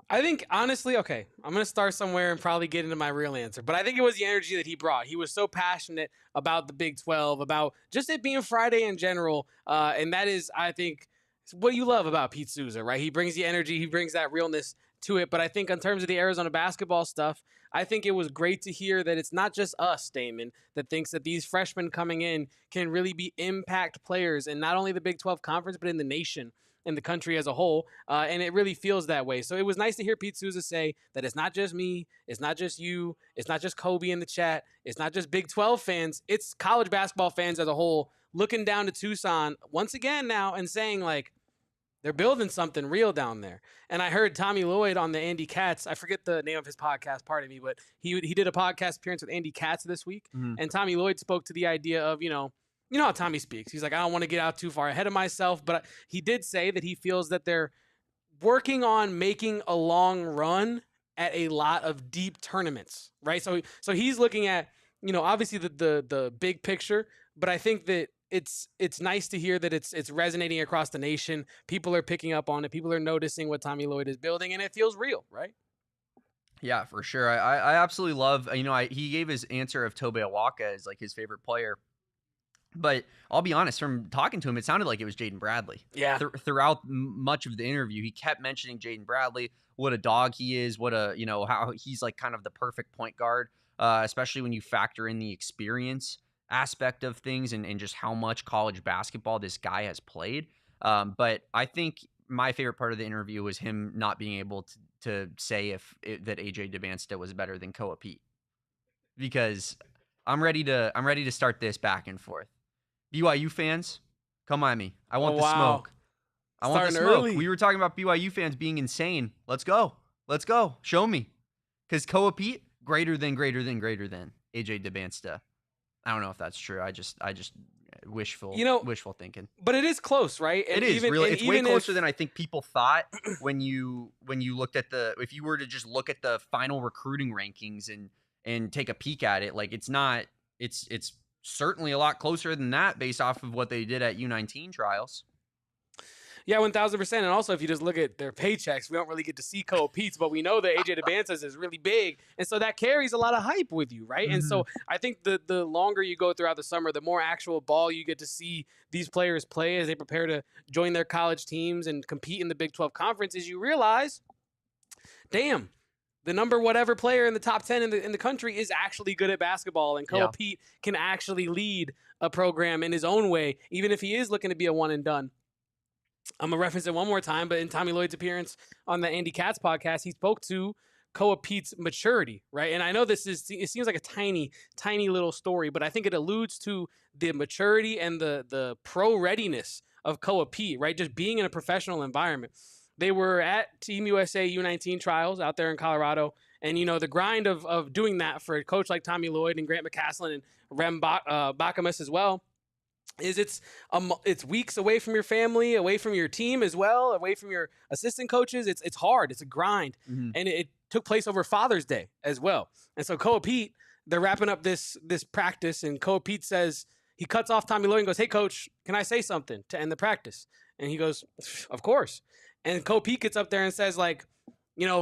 I think, honestly, okay, I'm going to start somewhere and probably get into my real answer. But I think it was the energy that he brought. He was so passionate about the Big 12, about just it being Friday in general. And that is, I think, what you love about Pete Sousa, right? He brings the energy. He brings that realness to it. But I think in terms of the Arizona basketball stuff, I think it was great to hear that it's not just us, Damon, that thinks that these freshmen coming in can really be impact players in not only the Big 12 conference, but in the nation. in the country as a whole, and it really feels that way. So it was nice to hear Pete Sousa say that it's not just me, it's not just you, it's not just Kobe in the chat, it's not just Big 12 fans, it's college basketball fans as a whole looking down to Tucson once again now and saying, like, they're building something real down there. And I heard Tommy Lloyd on the Andy Katz, I forget the name of his podcast, pardon me, but he did a podcast appearance with Andy Katz this week. Mm-hmm. And Tommy Lloyd spoke to the idea of, you know how Tommy speaks. He's like, I don't want to get out too far ahead of myself. But he did say that he feels that they're working on making a long run at a lot of deep tournaments, right? So he's looking at, obviously the big picture, but I think that it's nice to hear that it's resonating across the nation. People are picking up on it. People are noticing what Tommy Lloyd is building, and it feels real, right? Yeah, for sure. I absolutely love, he gave his answer of Tobe Awaka as like his favorite player. But I'll be honest, from talking to him, it sounded like it was Jaden Bradley. Yeah. Throughout much of the interview, he kept mentioning Jaden Bradley, what a dog he is, how he's like kind of the perfect point guard, especially when you factor in the experience aspect of things and just how much college basketball this guy has played. But I think my favorite part of the interview was him not being able to say that AJ DeBansta was better than Koa Peat, because I'm ready to start this back and forth. BYU fans, come at me. I want the smoke. I want the smoke. Early. We were talking about BYU fans being insane. Let's go. Show me. Because Koa Peat, greater than AJ DeBansta. I don't know if that's true. I just wishful thinking. But it is close, right? And it is really. It's way closer than I think people thought when you looked at if you were to just look at the final recruiting rankings and take a peek at it, like it's certainly a lot closer than that based off of what they did at U19 trials. Yeah, 1,000%. And also, if you just look at their paychecks, we don't really get to see Koa Peat's, but we know that AJ DeBansta's is really big. And so that carries a lot of hype with you, right? Mm-hmm. And so I think the longer you go throughout the summer, the more actual ball you get to see these players play as they prepare to join their college teams and compete in the Big 12 Conference, is you realize, damn, the number whatever player in the top 10 in the country is actually good at basketball, and Koa Peat can actually lead a program in his own way, even if he is looking to be a one and done. I'm going to reference it one more time, but in Tommy Lloyd's appearance on the Andy Katz podcast, he spoke to Koa Peat's maturity, right? And I know it seems like a tiny, tiny little story, but I think it alludes to the maturity and the pro readiness of Koa Peat, right? Just being in a professional environment. They were at Team USA U19 trials out there in Colorado. And, the grind of doing that for a coach like Tommy Lloyd and Grant McCaslin and Rem Bakamus as well is it's weeks away from your family, away from your team as well, away from your assistant coaches. It's hard. It's a grind. Mm-hmm. And it took place over Father's Day as well. And so Koa Peat, they're wrapping up this practice, and Koa Peat says, he cuts off Tommy Lloyd and goes, "Hey, coach, can I say something to end the practice?" And he goes, "Of course." And Koa Peat gets up there and says, like,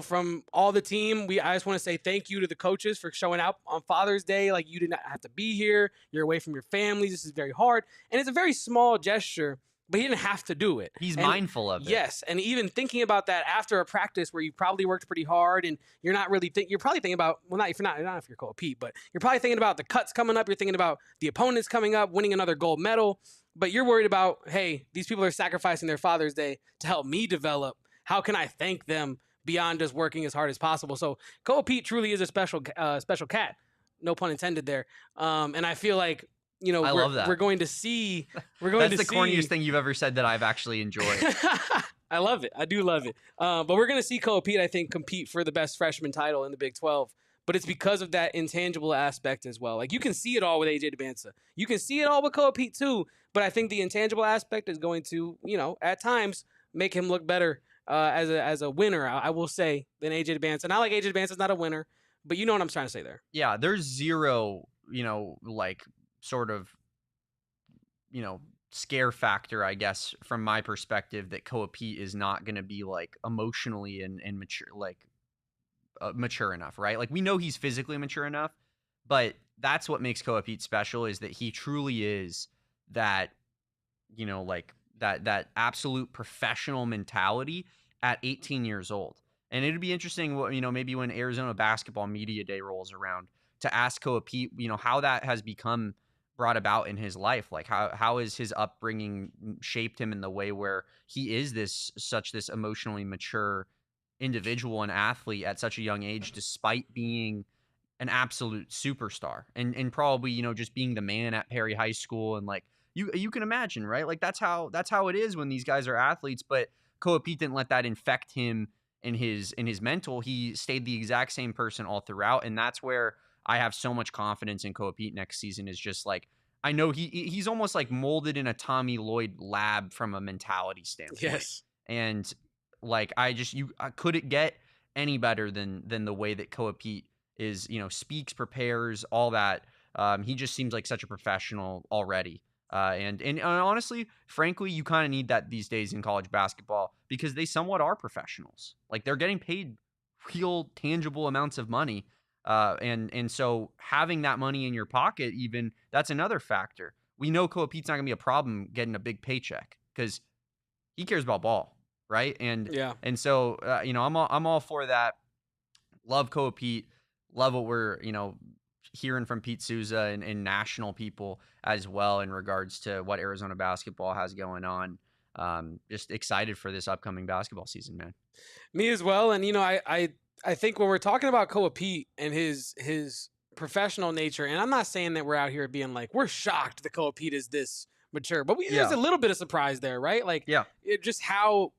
from all the team, I just want to say thank you to the coaches for showing up on Father's Day. Like, you did not have to be here. You're away from your families. This is very hard. And it's a very small gesture, but he didn't have to do it. He's mindful of it. Yes. And even thinking about that after a practice where you probably worked pretty hard and you're not really you're probably thinking about, well, not if you're Koa Peat, but you're probably thinking about the cuts coming up. You're thinking about the opponents coming up, winning another gold medal. But you're worried about, hey, these people are sacrificing their Father's Day to help me develop. How can I thank them beyond just working as hard as possible? So Koa Peat truly is a special cat, no pun intended there. And I feel like, I love that. We're going to see. That's the corniest thing you've ever said that I've actually enjoyed. I love it. I do love it. But we're going to see Koa Peat, I think, compete for the best freshman title in the Big 12. But it's because of that intangible aspect as well. Like, you can see it all with AJ DeBansta. You can see it all with Koa Peat too. But I think the intangible aspect is going to, at times make him look better as a winner, I will say, than AJ DeBansta. Not like AJ DeBansta's not a winner, but you know what I'm trying to say there. Yeah, there's zero, sort of, scare factor, I guess, from my perspective, that Koa Peat is not going to be like emotionally and mature, mature enough, right? Like, we know he's physically mature enough, but that's what makes Koa Peat special, is that he truly is that, that absolute professional mentality at 18 years old. And it'd be interesting, maybe when Arizona Basketball Media Day rolls around, to ask Koa Peat, how that has become brought about in his life. Like how has his upbringing shaped him in the way where he is this emotionally mature individual and athlete at such a young age, despite being an absolute superstar and probably, you know, just being the man at Perry High School. And like you can imagine, right? Like that's how it is when these guys are athletes. But Koa Peat didn't let that infect him in his mental. He stayed the exact same person all throughout. And that's where I have so much confidence in Koa Peat next season. Is just like, I know he's almost like molded in a Tommy Lloyd lab from a mentality standpoint. Yes. And like, I couldn't get any better than the way that Koa Peat is, you know, speaks, prepares, all that. He just seems like such a professional already. And honestly, frankly, you kind of need that these days in college basketball, because they somewhat are professionals. Like, they're getting paid real tangible amounts of money. And so having that money in your pocket, even, that's another factor. We know Koa Peat's not gonna be a problem getting a big paycheck because he cares about ball, right? And so you know, I'm all for that. Love Koa Peat. Love what we're, you know, hearing from Pete Sousa and national people as well in regards to what Arizona basketball has going on. Just excited for this upcoming basketball season, man. Me as well. And, you know, I think when we're talking about Koa Peat and his professional nature, and I'm not saying that we're out here being like, we're shocked that Koa Peat is this mature, but there's a little bit of surprise there, right? Like, just how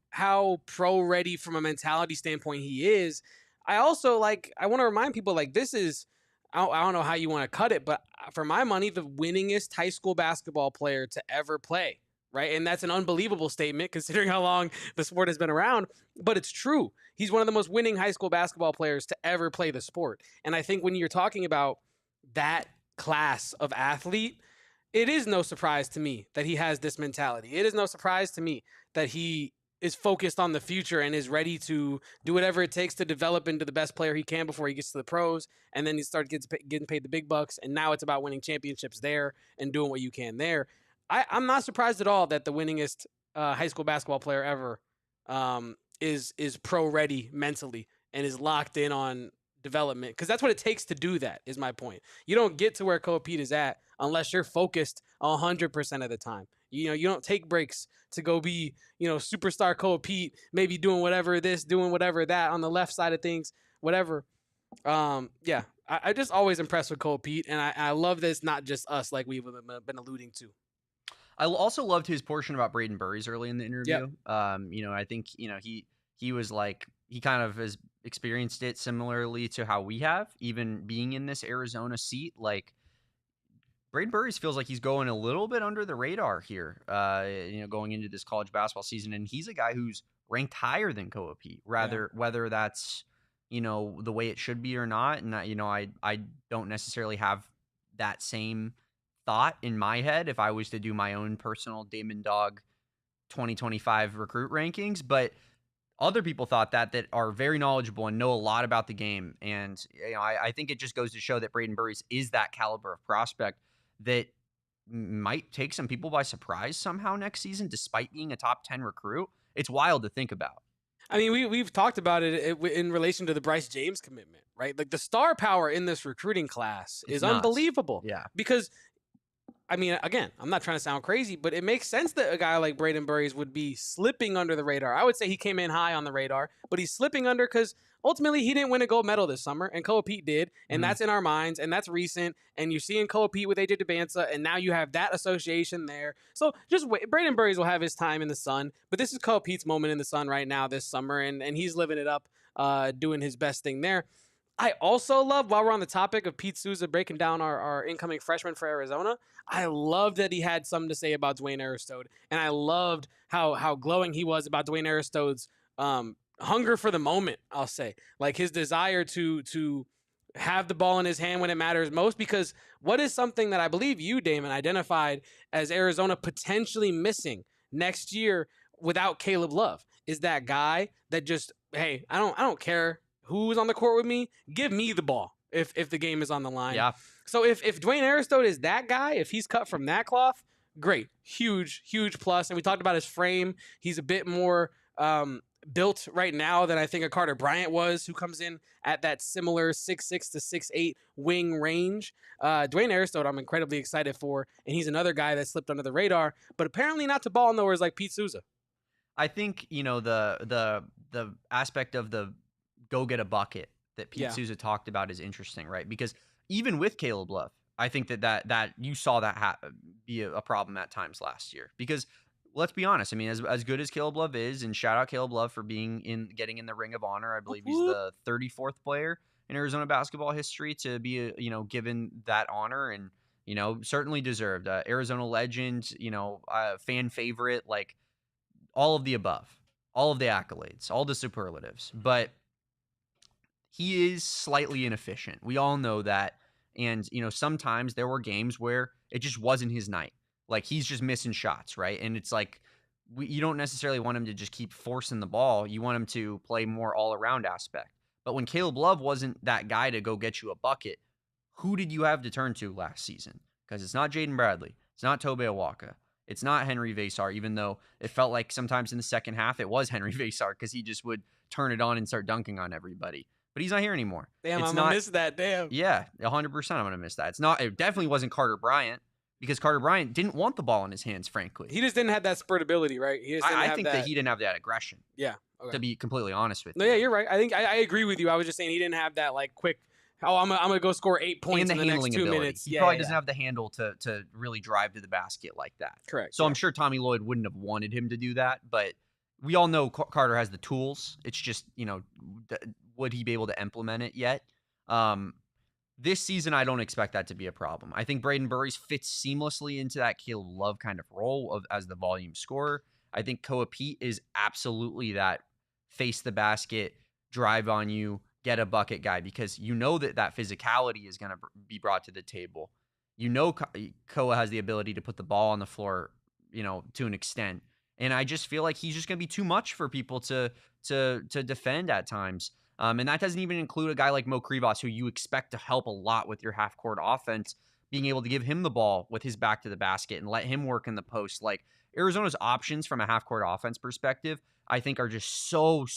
pro ready from a mentality standpoint he is. I also I want to remind people, like, this is, I don't know how you want to cut it, but for my money, the winningest high school basketball player to ever play, right? And that's an unbelievable statement considering how long the sport has been around, but it's true. He's one of the most winning high school basketball players to ever play the sport. And I think when you're talking about that class of athlete, it is no surprise to me that he has this mentality. It is no surprise to me that he is focused on the future and is ready to do whatever it takes to develop into the best player he can before he gets to the pros. And then he starts getting paid the big bucks. And now it's about winning championships there and doing what you can there. I'm not surprised at all that the winningest high school basketball player ever is pro ready mentally and is locked in on development, because that's what it takes to do that, is my point. You don't get to where Koa Peat is at unless you're focused 100% of the time. You know, you don't take breaks to go be, you know, superstar Koa Peat, maybe doing whatever this, doing whatever that on the left side of things, whatever. I just always impressed with Koa Peat, and I love this, not just us, like we've been alluding to. I also loved his portion about Brayden Burries early in the interview. Yep. You know, I think, you know, he was like, he kind of has experienced it similarly to how we have, even being in this Arizona seat. Like, Brayden Burries feels like he's going a little bit under the radar here, you know, going into this college basketball season. And he's a guy who's ranked higher than Koa Peat, whether that's, you know, the way it should be or not. And, you know, I don't necessarily have that same thought in my head if I was to do my own personal Damon Dog 2025 recruit rankings, but other people thought that are very knowledgeable and know a lot about the game. And, you know, I think it just goes to show that Brayden Burries is that caliber of prospect that might take some people by surprise somehow next season, despite being a top 10 recruit. It's wild to think about. I mean, we've talked about it in relation to the Bryce James commitment, right? Like, the star power in this recruiting class is unbelievable. Yeah. Because, I mean, again, I'm not trying to sound crazy, but it makes sense that a guy like Brayden Burries would be slipping under the radar. I would say he came in high on the radar, but he's slipping under because ultimately he didn't win a gold medal this summer, and Koa Peat did, and that's in our minds, and that's recent, and you're seeing Koa Peat with AJ Debanza, and now you have that association there. So just wait. Brayden Burries will have his time in the sun, but this is Koa Peat's moment in the sun right now this summer, and he's living it up, doing his best thing there. I also love, while we're on the topic of Pete Sousa breaking down our incoming freshman for Arizona, I loved that he had something to say about Dwayne Aristode, and I loved how glowing he was about Dwayne Aristode's hunger for the moment, I'll say. Like, his desire to have the ball in his hand when it matters most, because what is something that I believe you, Damon, identified as Arizona potentially missing next year without Caleb Love is that guy that just, hey, I don't care who's on the court with me, give me the ball if the game is on the line. Yeah. So if Dwayne Aristode is that guy, if he's cut from that cloth, great. Huge plus. And we talked about his frame. He's a bit more built right now than I think a Carter Bryant was, who comes in at that similar 6'6" to 6'8" wing range. Dwayne Aristode, I'm incredibly excited for, and he's another guy that slipped under the radar, but apparently not to ball nowhere like Pete Sousa. I think, the aspect of the go get a bucket that Pete Sousa talked about is interesting, right? Because even with Caleb Love, I think that you saw that be a problem at times last year. Because let's be honest, I mean, as good as Caleb Love is, and shout out Caleb Love for getting in the Ring of Honor. I believe he's the 34th player in Arizona basketball history to be, given that honor, and certainly deserved. Arizona legend, fan favorite, like all of the above, all of the accolades, all the superlatives. But he is slightly inefficient. We all know that. And, sometimes there were games where it just wasn't his night. Like, he's just missing shots, right? And it's like, you don't necessarily want him to just keep forcing the ball. You want him to play more all-around aspect. But when Caleb Love wasn't that guy to go get you a bucket, who did you have to turn to last season? Because it's not Jaden Bradley. It's not Tobe Awaka. It's not Henry Vesar, even though it felt like sometimes in the second half it was Henry Vesar because he just would turn it on and start dunking on everybody. But he's not here anymore. Damn, I'm going to miss that. Damn. Yeah, 100% I'm going to miss that. It definitely wasn't Carter Bryant, because Carter Bryant didn't want the ball in his hands, frankly. He just didn't have that spurtability, right? I think that he didn't have that aggression. Yeah. Okay. To be completely honest with you. No, yeah, you're right. I think I agree with you. I was just saying he didn't have that like quick, I'm gonna go score 8 points in the next 2 minutes. He probably doesn't have the handle to really drive to the basket like that. Correct. So I'm sure Tommy Lloyd wouldn't have wanted him to do that, but we all know Carter has the tools. It's just, would he be able to implement it yet? This season, I don't expect that to be a problem. I think Brayden Burries fits seamlessly into that Caleb Love kind of role as the volume scorer. I think Koa Peat is absolutely that face the basket, drive on you, get a bucket guy, because that physicality is going to be brought to the table. Koa has the ability to put the ball on the floor, to an extent. And I just feel like he's just going to be too much for people to defend at times. And that doesn't even include a guy like Mo Krivas, who you expect to help a lot with your half-court offense, being able to give him the ball with his back to the basket and let him work in the post. Like, Arizona's options from a half-court offense perspective, I think, are just so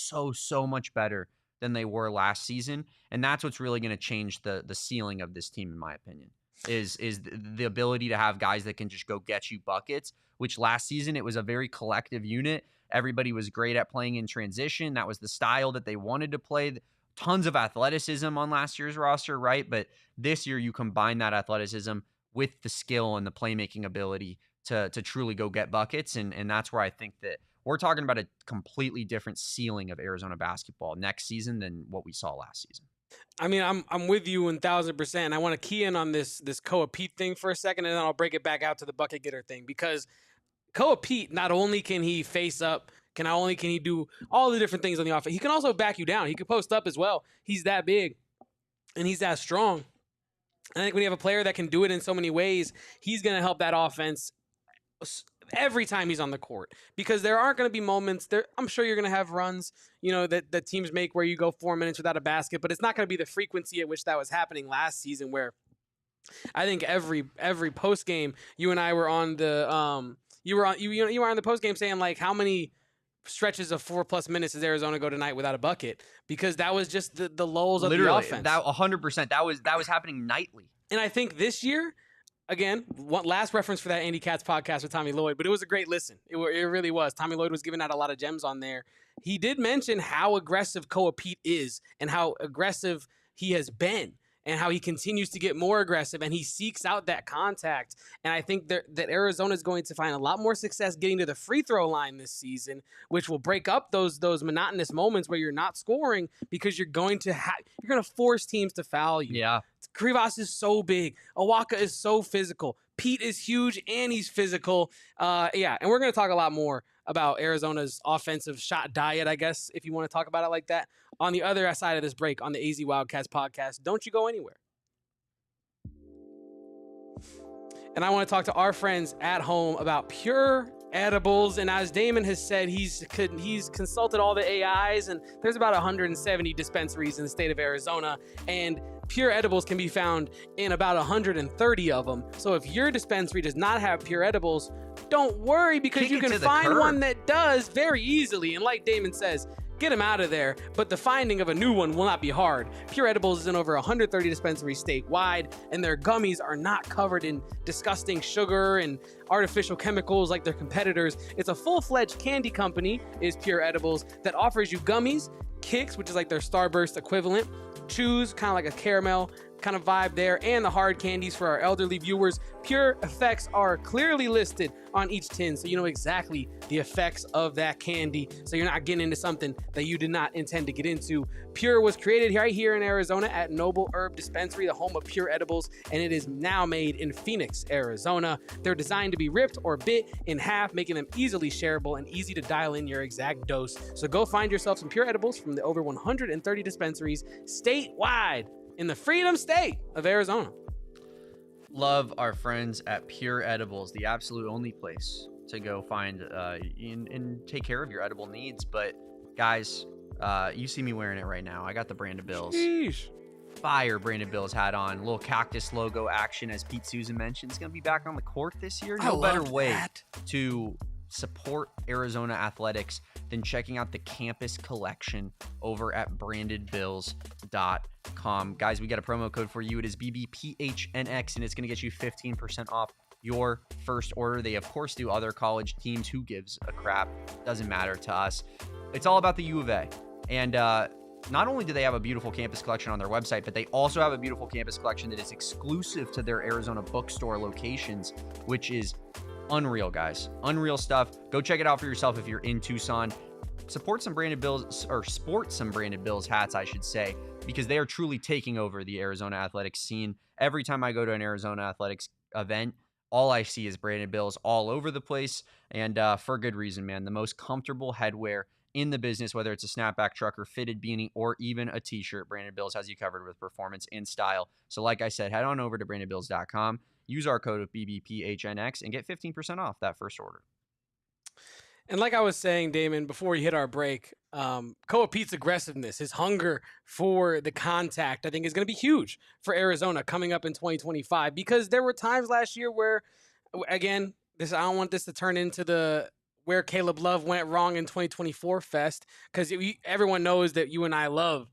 much better than they were last season. And that's what's really going to change the ceiling of this team, in my opinion, is the ability to have guys that can just go get you buckets, which last season it was a very collective unit. Everybody was great at playing in transition. That was the style that they wanted to play. Tons of athleticism on last year's roster, right? But this year you combine that athleticism with the skill and the playmaking ability to truly go get buckets. And that's where I think that we're talking about a completely different ceiling of Arizona basketball next season than what we saw last season. I mean, I'm with you 1,000%. I want to key in on this Koa Peat thing for a second, and then I'll break it back out to the bucket getter thing, because Koa Peat, not only can he face up, not only can he do all the different things on the offense, he can also back you down. He can post up as well. He's that big, and he's that strong. And I think when you have a player that can do it in so many ways, he's going to help that offense every time he's on the court, because there aren't going to be moments there. I'm sure you're going to have runs, that teams make where you go 4 minutes without a basket, but it's not going to be the frequency at which that was happening last season, where I think every post game, you and I were on the you were on the post game saying, like, how many stretches of 4+ minutes does Arizona go tonight without a bucket, because that was just the lulls of the offense. That 100%. That was happening nightly. And I think this year, again, one last reference for that Andy Katz podcast with Tommy Lloyd, but it was a great listen. It really was. Tommy Lloyd was giving out a lot of gems on there. He did mention how aggressive Koa Peat is and how aggressive he has been and how he continues to get more aggressive and he seeks out that contact. And I think that Arizona is going to find a lot more success getting to the free throw line this season, which will break up those monotonous moments where you're not scoring, because you're going to force teams to foul you. Yeah. Krivas is so big. Awaka is so physical. Pete is huge and he's physical. And we're going to talk a lot more about Arizona's offensive shot diet, I guess, if you want to talk about it like that, on the other side of this break on the AZ Wildcats podcast. Don't you go anywhere. And I want to talk to our friends at home about Pure Edibles. And as Damon has said, he's consulted all the AIs, and there's about 170 dispensaries in the state of Arizona, and Pure Edibles can be found in about 130 of them. So if your dispensary does not have Pure Edibles, don't worry, because Kick you it can to the find curb. one that does very easily. And like Damon says, get them out of there. But the finding of a new one will not be hard. Pure Edibles is in over 130 dispensaries statewide, and their gummies are not covered in disgusting sugar and artificial chemicals like their competitors. It's a full-fledged candy company, is Pure Edibles, that offers you gummies, kicks, which is like their Starburst equivalent, chews, kind of like a caramel kind of vibe there, and the hard candies for our elderly viewers. Pure effects are clearly listed on each tin, so you know exactly the effects of that candy, so you're not getting into something that you did not intend to get into. Pure was created right here in Arizona at Noble Herb Dispensary, the home of Pure Edibles, and it is now made in Phoenix, Arizona. They're designed to be ripped or bit in half, making them easily shareable and easy to dial in your exact dose. So go find yourself some Pure Edibles from the over 130 dispensaries statewide in the Freedom State of Arizona. Love our friends at Pure Edibles, the absolute only place to go find and take care of your edible needs. But guys, you see me wearing it right now. I got the Brandon Bills. Sheesh. Fire Brandon Bills hat on. Little cactus logo action, as Pete Sousa mentioned. It's going to be back on the court this year. No better way to support Arizona athletics than checking out the campus collection over at brandedbills.com. Guys, we got a promo code for you. It is BBPHNX, and it's going to get you 15% off your first order. They, of course, do other college teams. Who gives a crap? Doesn't matter to us. It's all about the U of A. And not only do they have a beautiful campus collection on their website, but they also have a beautiful campus collection that is exclusive to their Arizona bookstore locations, which is unreal, guys. Unreal stuff. Go check it out for yourself if you're in Tucson. Support some Branded Bills, or sport some Branded Bills hats, I should say, because they are truly taking over the Arizona athletics scene. Every time I go to an Arizona athletics event, all I see is Branded Bills all over the place, and for good reason, man. The most comfortable headwear in the business, whether it's a snapback, trucker, fitted beanie, or even a t-shirt, Branded Bills has you covered with performance and style. So like I said, head on over to brandedbills.com. Use our code of BBPHNX and get 15% off that first order. And like I was saying, Damon, before we hit our break, Koa Peat's aggressiveness, his hunger for the contact, I think is going to be huge for Arizona coming up in 2025, because there were times last year where, again, I don't want this to turn into the where Caleb Love went wrong in 2024 fest, because everyone knows that you and I loved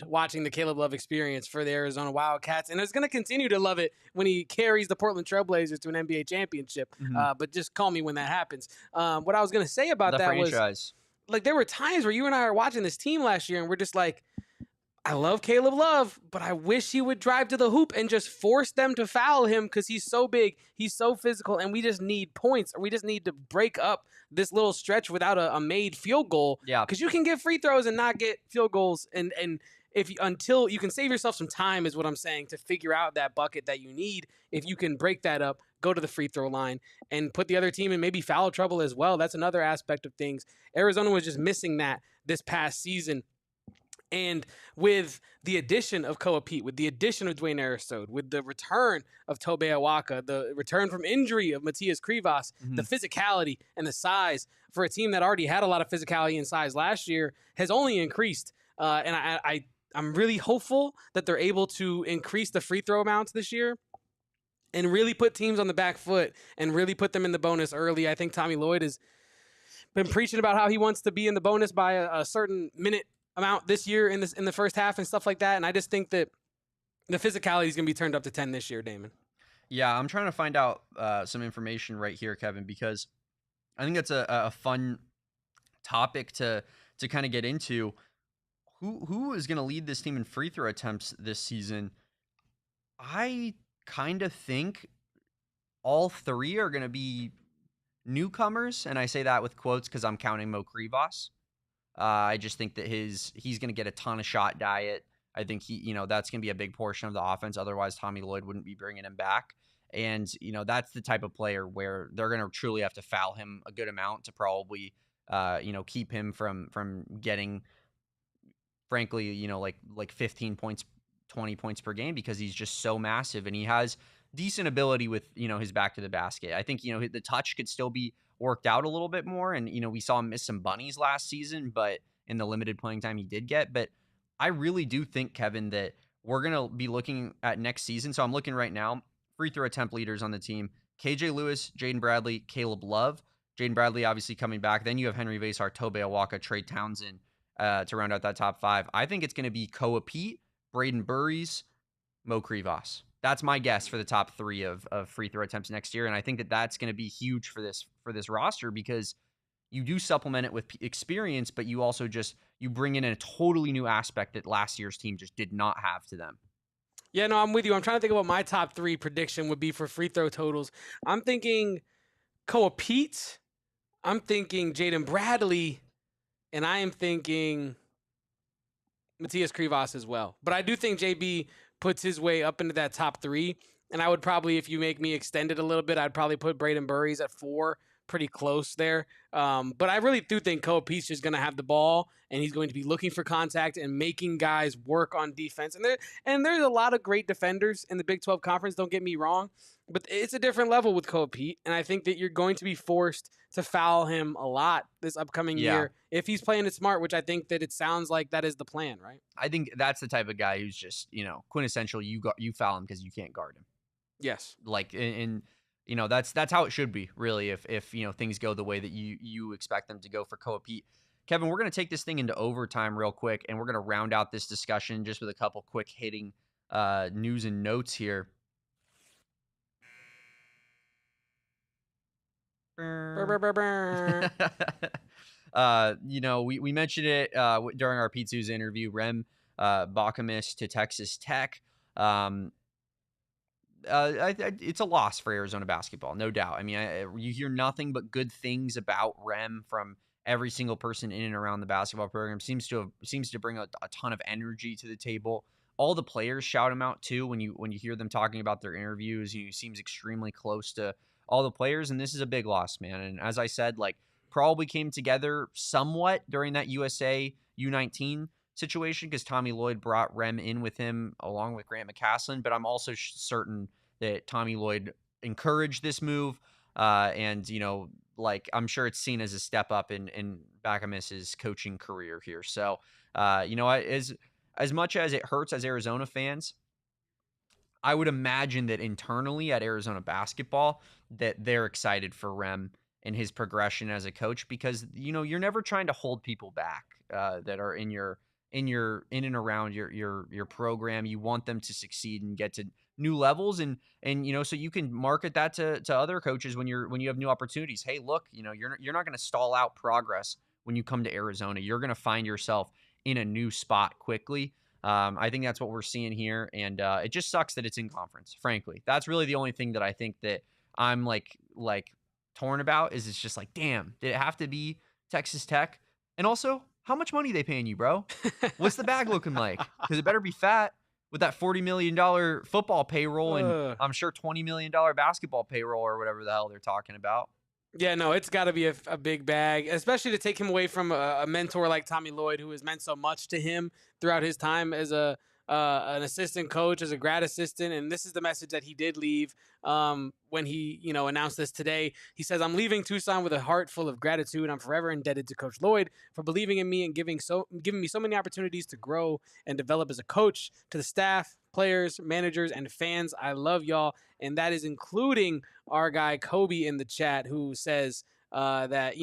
watching the Caleb Love experience for the Arizona Wildcats, and it's going to continue to love it when he carries the Portland Trailblazers to an NBA championship. But just call me when that happens. What I was going to say about the that franchise. was, like, there were times where you and I are watching this team last year, and we're just like, I love Caleb Love, but I wish he would drive to the hoop and just force them to foul him, because he's so big, he's so physical, and we just need points, or we just need to break up this little stretch without a made field goal. Yeah, because you can get free throws and not get field goals, and if you, until you can save yourself some time, is what I'm saying, to figure out that bucket that you need. If you can break that up, go to the free throw line and put the other team in maybe foul trouble as well. That's another aspect of things. Arizona was just missing that this past season. And with the addition of Koa Peat, with the addition of Dwayne Aristode, with the return of Tobe Awaka, the return from injury of Motiejus Krivas, the physicality and the size for a team that already had a lot of physicality and size last year has only increased. And I'm really hopeful that they're able to increase the free throw amounts this year and really put teams on the back foot and really put them in the bonus early. I think Tommy Lloyd has been preaching about how he wants to be in the bonus by a certain minute amount this year in the first half and stuff like that. And I just think that the physicality is going to be turned up to 10 this year, Damon. Yeah, I'm trying to find out some information right here, Kevin, because I think that's a fun topic to kind of get into. Who is going to lead this team in free throw attempts this season? I kind of think all three are going to be newcomers, and I say that with quotes because I'm counting Mo Krivas. I just think that he's going to get a ton of shot diet. I think that's going to be a big portion of the offense. Otherwise, Tommy Lloyd wouldn't be bringing him back. And, that's the type of player where they're going to truly have to foul him a good amount to probably, keep him from getting, frankly, like 15 points, 20 points per game, because he's just so massive and he has decent ability with, his back to the basket. I think, the touch could still be worked out a little bit more. And, we saw him miss some bunnies last season, but in the limited playing time he did get. But I really do think, Kevin, that we're going to be looking at next season. So I'm looking right now, free throw attempt leaders on the team. KJ Lewis, Jaden Bradley, Caleb Love. Jaden Bradley obviously coming back. Then you have Henry Vasar, Tobe Awaka, Trey Townsend to round out that top 5. I think it's going to be Koa Peat, Brayden Burries, Mo Krivas. That's my guess for the top 3 of free throw attempts next year, and I think that that's going to be huge for this roster because you do supplement it with experience, but you also you bring in a totally new aspect that last year's team just did not have to them. Yeah, no, I'm with you. I'm trying to think of what my top 3 prediction would be for free throw totals. I'm thinking Koa Peat, I'm thinking Jaden Bradley, and I am thinking Motiejus Krivas as well. But I do think JB puts his way up into that top 3, and I would probably, if you make me extend it a little bit, I'd probably put Brayden Burries at 4, pretty close there. But I really do think Koa Peat's just going to have the ball, and he's going to be looking for contact and making guys work on defense. And there's a lot of great defenders in the Big 12 Conference, don't get me wrong, but it's a different level with Koa Peat, and I think that you're going to be forced to foul him a lot this upcoming year if he's playing it smart, which I think that it sounds like that is the plan, right? I think that's the type of guy who's just, quintessential. You foul him because you can't guard him. Yes. Like, and that's how it should be, really, if things go the way that you expect them to go for Koa Peat. Kevin, we're going to take this thing into overtime real quick, and we're going to round out this discussion just with a couple quick hitting news and notes here. We mentioned it during our Pete Sousa interview. Rem Bakamis to Texas Tech. It's a loss for Arizona basketball, no doubt. I mean, you hear nothing but good things about Rem from every single person in and around the basketball program. Seems to bring a ton of energy to the table. All the players shout him out too when you hear them talking about their interviews. He seems extremely close to all the players, and this is a big loss, man. And as I said, probably came together somewhat during that USA U19 situation because Tommy Lloyd brought Rem in with him along with Grant McCasland, but I'm also certain that Tommy Lloyd encouraged this move, and I'm sure it's seen as a step up in Bakamis's coaching career here. So, as much as it hurts as Arizona fans, I would imagine that internally at Arizona basketball that they're excited for Rem and his progression as a coach because you're never trying to hold people back that are in and around your program. You want them to succeed and get to new levels and so you can market that to other coaches when you have new opportunities. Hey, look, you're not going to stall out progress when you come to Arizona. You're going to find yourself in a new spot quickly. I think that's what we're seeing here, and it just sucks that it's in conference, frankly. That's really the only thing that I think that I'm like torn about is it's just like, damn, did it have to be Texas Tech? And also, how much money they paying you, bro? What's the bag looking like? Because it better be fat with that $40 million football payroll and I'm sure $20 million basketball payroll or whatever the hell they're talking about. Yeah, no, it's got to be a big bag, especially to take him away from a mentor like Tommy Lloyd, who has meant so much to him throughout his time as an assistant coach, as a grad assistant. And this is the message that he did leave when he, announced this today. He says, "I'm leaving Tucson with a heart full of gratitude. I'm forever indebted to Coach Lloyd for believing in me and giving me so many opportunities to grow and develop as a coach. To the staff, players, managers, and fans, I love y'all." And that is including our guy Kobe in the chat, who says that,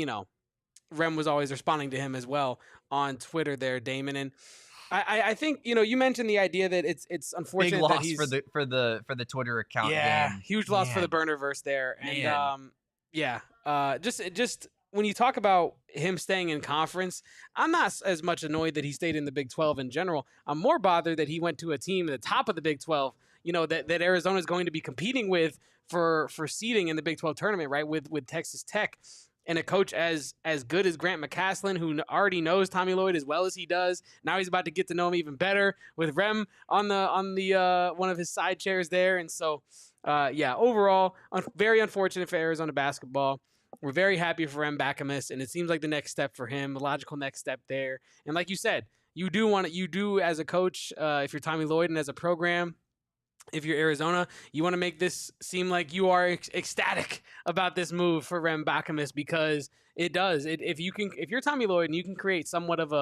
Rem was always responding to him as well on Twitter there, Damon. And I think, you mentioned the idea that it's unfortunate big loss that he's for the Twitter account. Yeah, game. Huge loss for the burnerverse there. And just when you talk about him staying in conference, I'm not as much annoyed that he stayed in the Big 12 in general. I'm more bothered that he went to a team at the top of the Big 12, that Arizona is going to be competing with for seeding in the Big 12 tournament, right? With Texas Tech. And a coach as good as Grant McCasland, who already knows Tommy Lloyd as well as he does. Now he's about to get to know him even better with Rem on the one of his side chairs there. And so, overall, very unfortunate for Arizona basketball. We're very happy for Rem Bakamis, and it seems like the next step for him, the logical next step there. And like you said, you do as a coach, if you're Tommy Lloyd, and as a program, if you're Arizona, you want to make this seem like you are ecstatic about this move for Rem Bakamis, because it does. If you're Tommy Lloyd and you can create somewhat of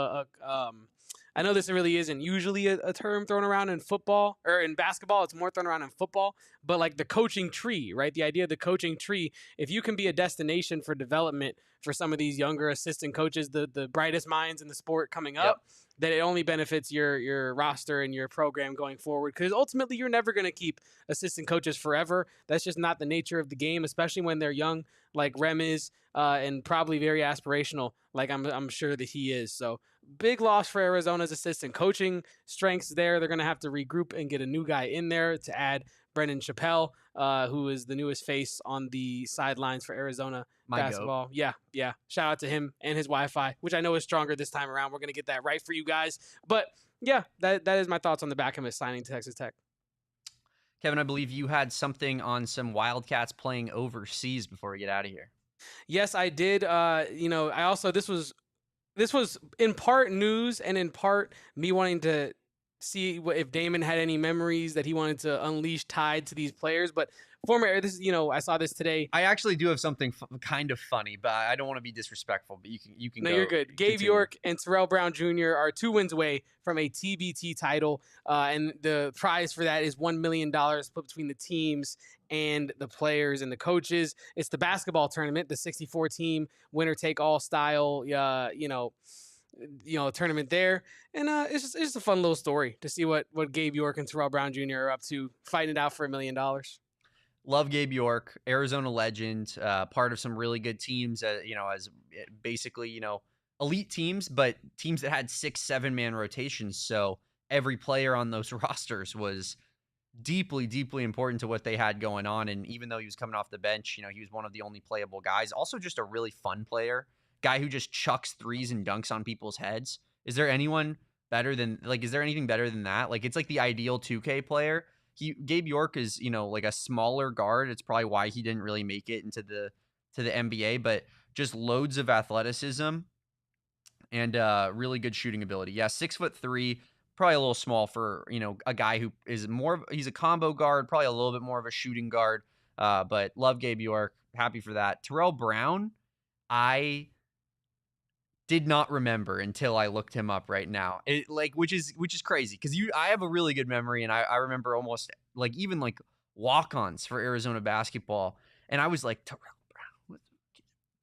I know this really isn't usually a term thrown around in football or in basketball. It's more thrown around in football, but like the coaching tree, right? The idea of the coaching tree, if you can be a destination for development for some of these younger assistant coaches, the brightest minds in the sport coming up, that it only benefits your roster and your program going forward. Because ultimately, you're never going to keep assistant coaches forever. That's just not the nature of the game, especially when they're young, like Rem is, and probably very aspirational, like I'm sure that he is. So big loss for Arizona's assistant coaching strengths there. They're going to have to regroup and get a new guy in there to add Brendan Chappell, who is the newest face on the sidelines for Arizona basketball. Goat. Yeah. Shout out to him and his Wi-Fi, which I know is stronger this time around. We're going to get that right for you guys. But yeah, that is my thoughts on the back of his signing to Texas Tech. Kevin, I believe you had something on some Wildcats playing overseas before we get out of here. Yes, I did. I also this was in part news and in part me wanting to see if Damon had any memories that he wanted to unleash tied to these players. But I saw this today. I actually do have something kind of funny, but I don't want to be disrespectful. But you can. No, you're good. Gabe York and Terrell Brown Jr. are 2 wins away from a TBT title, and the prize for that is $1 million split between the teams and the players and the coaches. It's the basketball tournament, the 64-team winner-take-all style, tournament there. And it's just a fun little story to see what Gabe York and Terrell Brown Jr. are up to, fighting it out for $1 million. Love Gabe York, Arizona legend, part of some really good teams, as basically, elite teams, but teams that had 6-7 man rotations. So every player on those rosters was deeply, deeply important to what they had going on. And even though he was coming off the bench, he was one of the only playable guys. Also just a really fun player, guy who just chucks threes and dunks on people's heads. Is there anything better than that? Like, it's like the ideal 2K player. Gabe York is, like a smaller guard. It's probably why he didn't really make it into the NBA, but just loads of athleticism and really good shooting ability. Yeah, 6'3", probably a little small for, a guy who is he's a combo guard, probably a little bit more of a shooting guard. But love Gabe York. Happy for that. Terrell Brown, I did not remember until I looked him up right now. Which is crazy because I have a really good memory, and I remember almost even walk-ons for Arizona basketball, and I was like, Terrell Brown.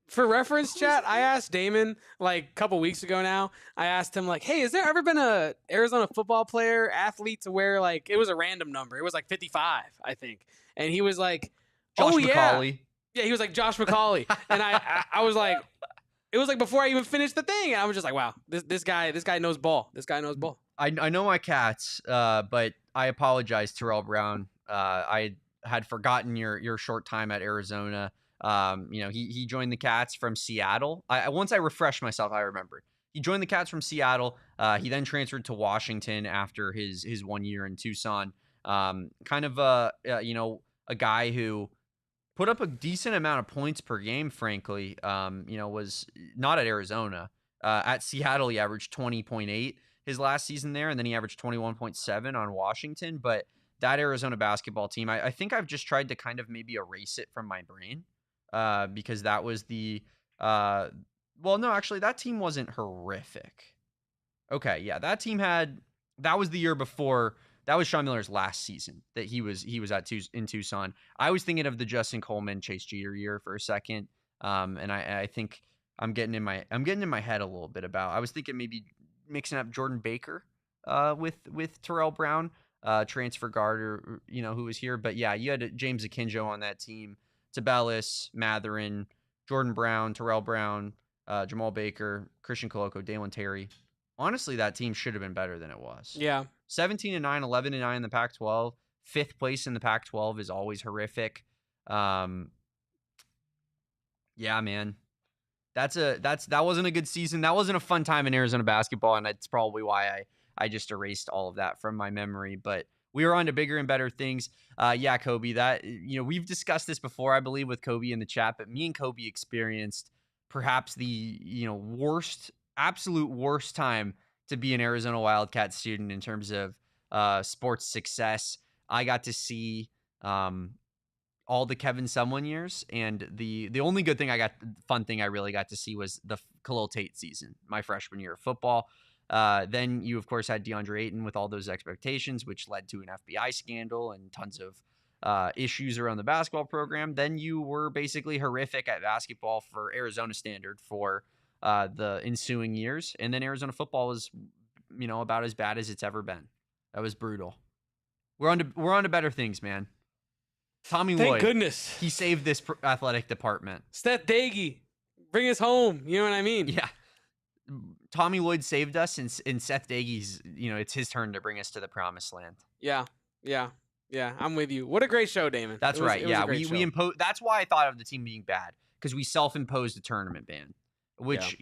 For reference, chat, I asked Damon a couple weeks ago now. I asked him hey, has there ever been a Arizona football player athlete to wear it was a random number? It was 55, I think, and he was like, Josh McCauley. Yeah, he was like Josh McCauley, and I was like. It was before I even finished the thing, and I was just like, "Wow, this guy knows ball. This guy knows ball." I know my cats, but I apologize, Terrell Brown. I had forgotten your short time at Arizona. He joined the Cats from Seattle. Once I refreshed myself, I remembered he joined the Cats from Seattle. He then transferred to Washington after his 1 year in Tucson. Kind of a guy who put up a decent amount of points per game, frankly. Was not at Arizona. At Seattle, he averaged 20.8 his last season there, and then he averaged 21.7 on Washington. But that Arizona basketball team, I think I've just tried to kind of maybe erase it from my brain because that was the that team wasn't horrific. Okay, yeah, that was the year before. That was Sean Miller's last season that he was in Tucson. I was thinking of the Justin Coleman, Chase Jeter year for a second, and I think I'm getting in my head a little bit about. I was thinking maybe mixing up Jordan Baker with Terrell Brown, transfer guard, or who was here. But yeah, you had James Akinjo on that team, Tabelis, Matherin, Jordan Brown, Terrell Brown, Jamal Baker, Christian Coloco, Dalen Terry. Honestly, that team should have been better than it was. Yeah. 17-9, 11-9 in the Pac-12. 5th place in the Pac-12 is always horrific. Yeah, man. That wasn't a good season. That wasn't a fun time in Arizona basketball, and that's probably why I just erased all of that from my memory. But we are on to bigger and better things. Yeah, Kobe, that we've discussed this before, I believe, with Kobe in the chat, but me and Kobe experienced perhaps the absolute worst time to be an Arizona Wildcats student in terms of sports success. I got to see all the Kevin Sumlin years, and the only fun thing I really got to see was the Khalil Tate season, my freshman year of football. Then you, of course, had DeAndre Ayton with all those expectations, which led to an FBI scandal and tons of issues around the basketball program. Then you were basically horrific at basketball for Arizona standard for the ensuing years. And then Arizona football was, about as bad as it's ever been. That was brutal. We're on to better things, man. Tommy Lloyd. Thank goodness. He saved this athletic department. Seth Dagey, bring us home. You know what I mean? Yeah. Tommy Lloyd saved us, and Seth Dagey's, it's his turn to bring us to the promised land. Yeah. I'm with you. What a great show, Damon. That's right. Yeah, we imposed. That's why I thought of the team being bad, because we self-imposed a tournament ban, which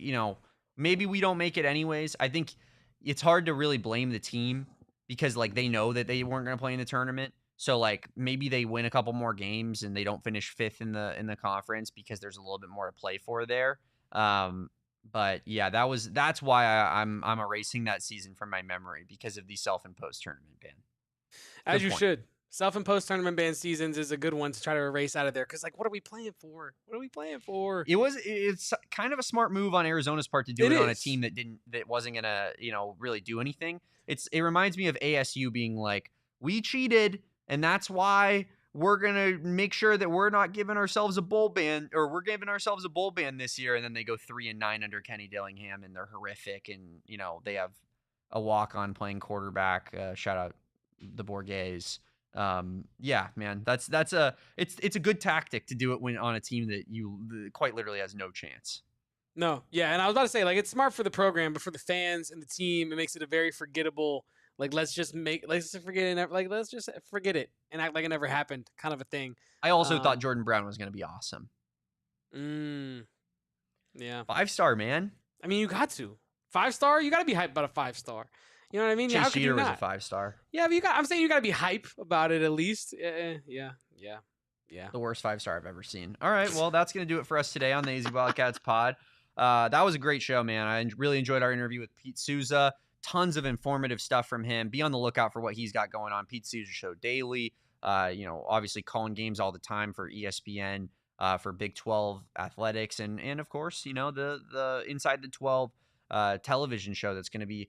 maybe we don't make it anyways. I think it's hard to really blame the team because they know that they weren't going to play in the tournament. So maybe they win a couple more games and they don't finish 5th in the conference because there's a little bit more to play for there. But yeah, that's why I'm erasing that season from my memory because of the self-imposed tournament ban. As you should. Self-imposed tournament ban seasons is a good one to try to erase out of there because what are we playing for? It's kind of a smart move on Arizona's part to do it on a team that wasn't gonna really do anything. It reminds me of ASU being like, we cheated. And that's why we're going to make sure that we're not giving ourselves a bowl ban, or we're giving ourselves a bowl ban this year. And then they go 3-9 under Kenny Dillingham and they're horrific. And, they have a walk-on playing quarterback. Shout out the Borghese. Yeah, man, it's a good tactic to do it when on a team that you quite literally has no chance. No. Yeah. And I was about to say, it's smart for the program, but for the fans and the team, it makes it a very forgettable, let's just forget it. Let's just forget it and act like it never happened, kind of a thing. I also thought Jordan Brown was going to be awesome. Yeah. 5-star, man. I mean, you got to 5-star. You got to be hyped about a 5-star. You know what I mean? Chase Jeter was a 5-star. Yeah, but I'm saying you got to be hype about it at least. Yeah. The worst 5-star I've ever seen. All right, well, that's going to do it for us today on the AZ Wildcats pod. That was a great show, man. I really enjoyed our interview with Pete Sousa. Tons of informative stuff from him. Be on the lookout for what he's got going on. Pete Sousa Show daily. Obviously calling games all the time for ESPN, for Big 12 athletics, and of course, the Inside the 12 television show that's going to be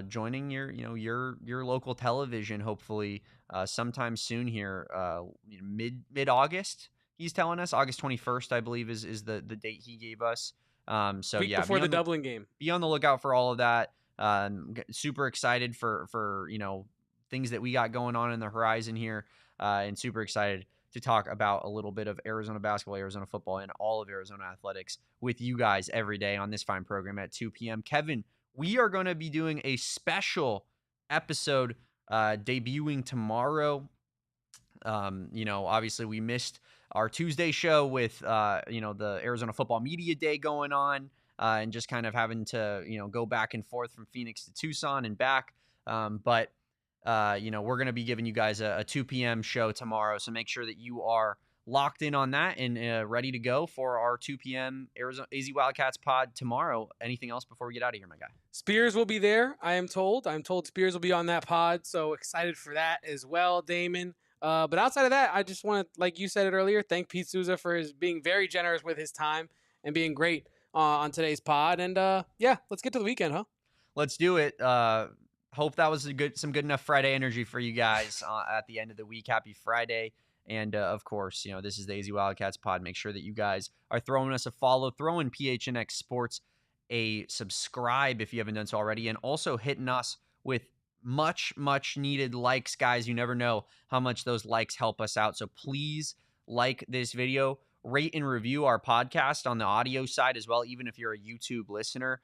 joining your local television, hopefully sometime soon here, mid August. He's telling us August 21st, I believe, is the date he gave us. Week before the Dublin game. Be on the lookout for all of that. Super excited for things that we got going on in the horizon here, and super excited to talk about a little bit of Arizona basketball, Arizona football, and all of Arizona athletics with you guys every day on this fine program at 2 p.m. Kevin, we are going to be doing a special episode debuting tomorrow. Obviously we missed our Tuesday show with the Arizona Football Media Day going on. And just kind of having to, go back and forth from Phoenix to Tucson and back. But we're going to be giving you guys a 2 p.m. show tomorrow. So make sure that you are locked in on that and ready to go for our 2 p.m. Arizona AZ Wildcats pod tomorrow. Anything else before we get out of here, my guy? Spears will be there, I am told. I'm told Spears will be on that pod. So excited for that as well, Damon. But outside of that, I just want to, like you said it earlier, thank Pete Sousa for his being very generous with his time and being great on today's pod. And let's get to the weekend, huh? Let's do it. Hope that was some good enough Friday energy for you guys at the end of the week. Happy Friday. And of course, this is the AZ Wildcats pod. Make sure that you guys are throwing us a follow, throwing PHNX Sports a subscribe if you haven't done so already, and also hitting us with much needed likes, guys. You never know how much those likes help us out. So please like this video. Rate and review our podcast on the audio side as well, even if you're a YouTube listener.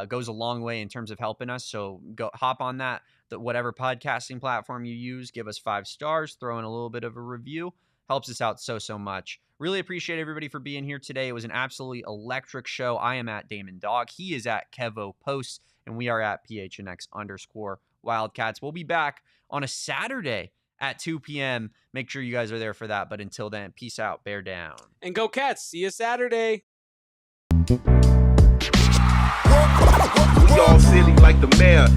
Goes a long way in terms of helping us. So go hop on that, whatever podcasting platform you use, give us 5 stars, throw in a little bit of a review. Helps us out so much. Really appreciate everybody for being here today. It was an absolutely electric show. I am at Damon Dog. He is at Kevo Post, and we are at PHNX_Wildcats. We'll be back on a Saturday at 2 p.m. Make sure you guys are there for that. But until then, peace out, bear down. And go Cats. See you Saturday. We all silly like the mayor.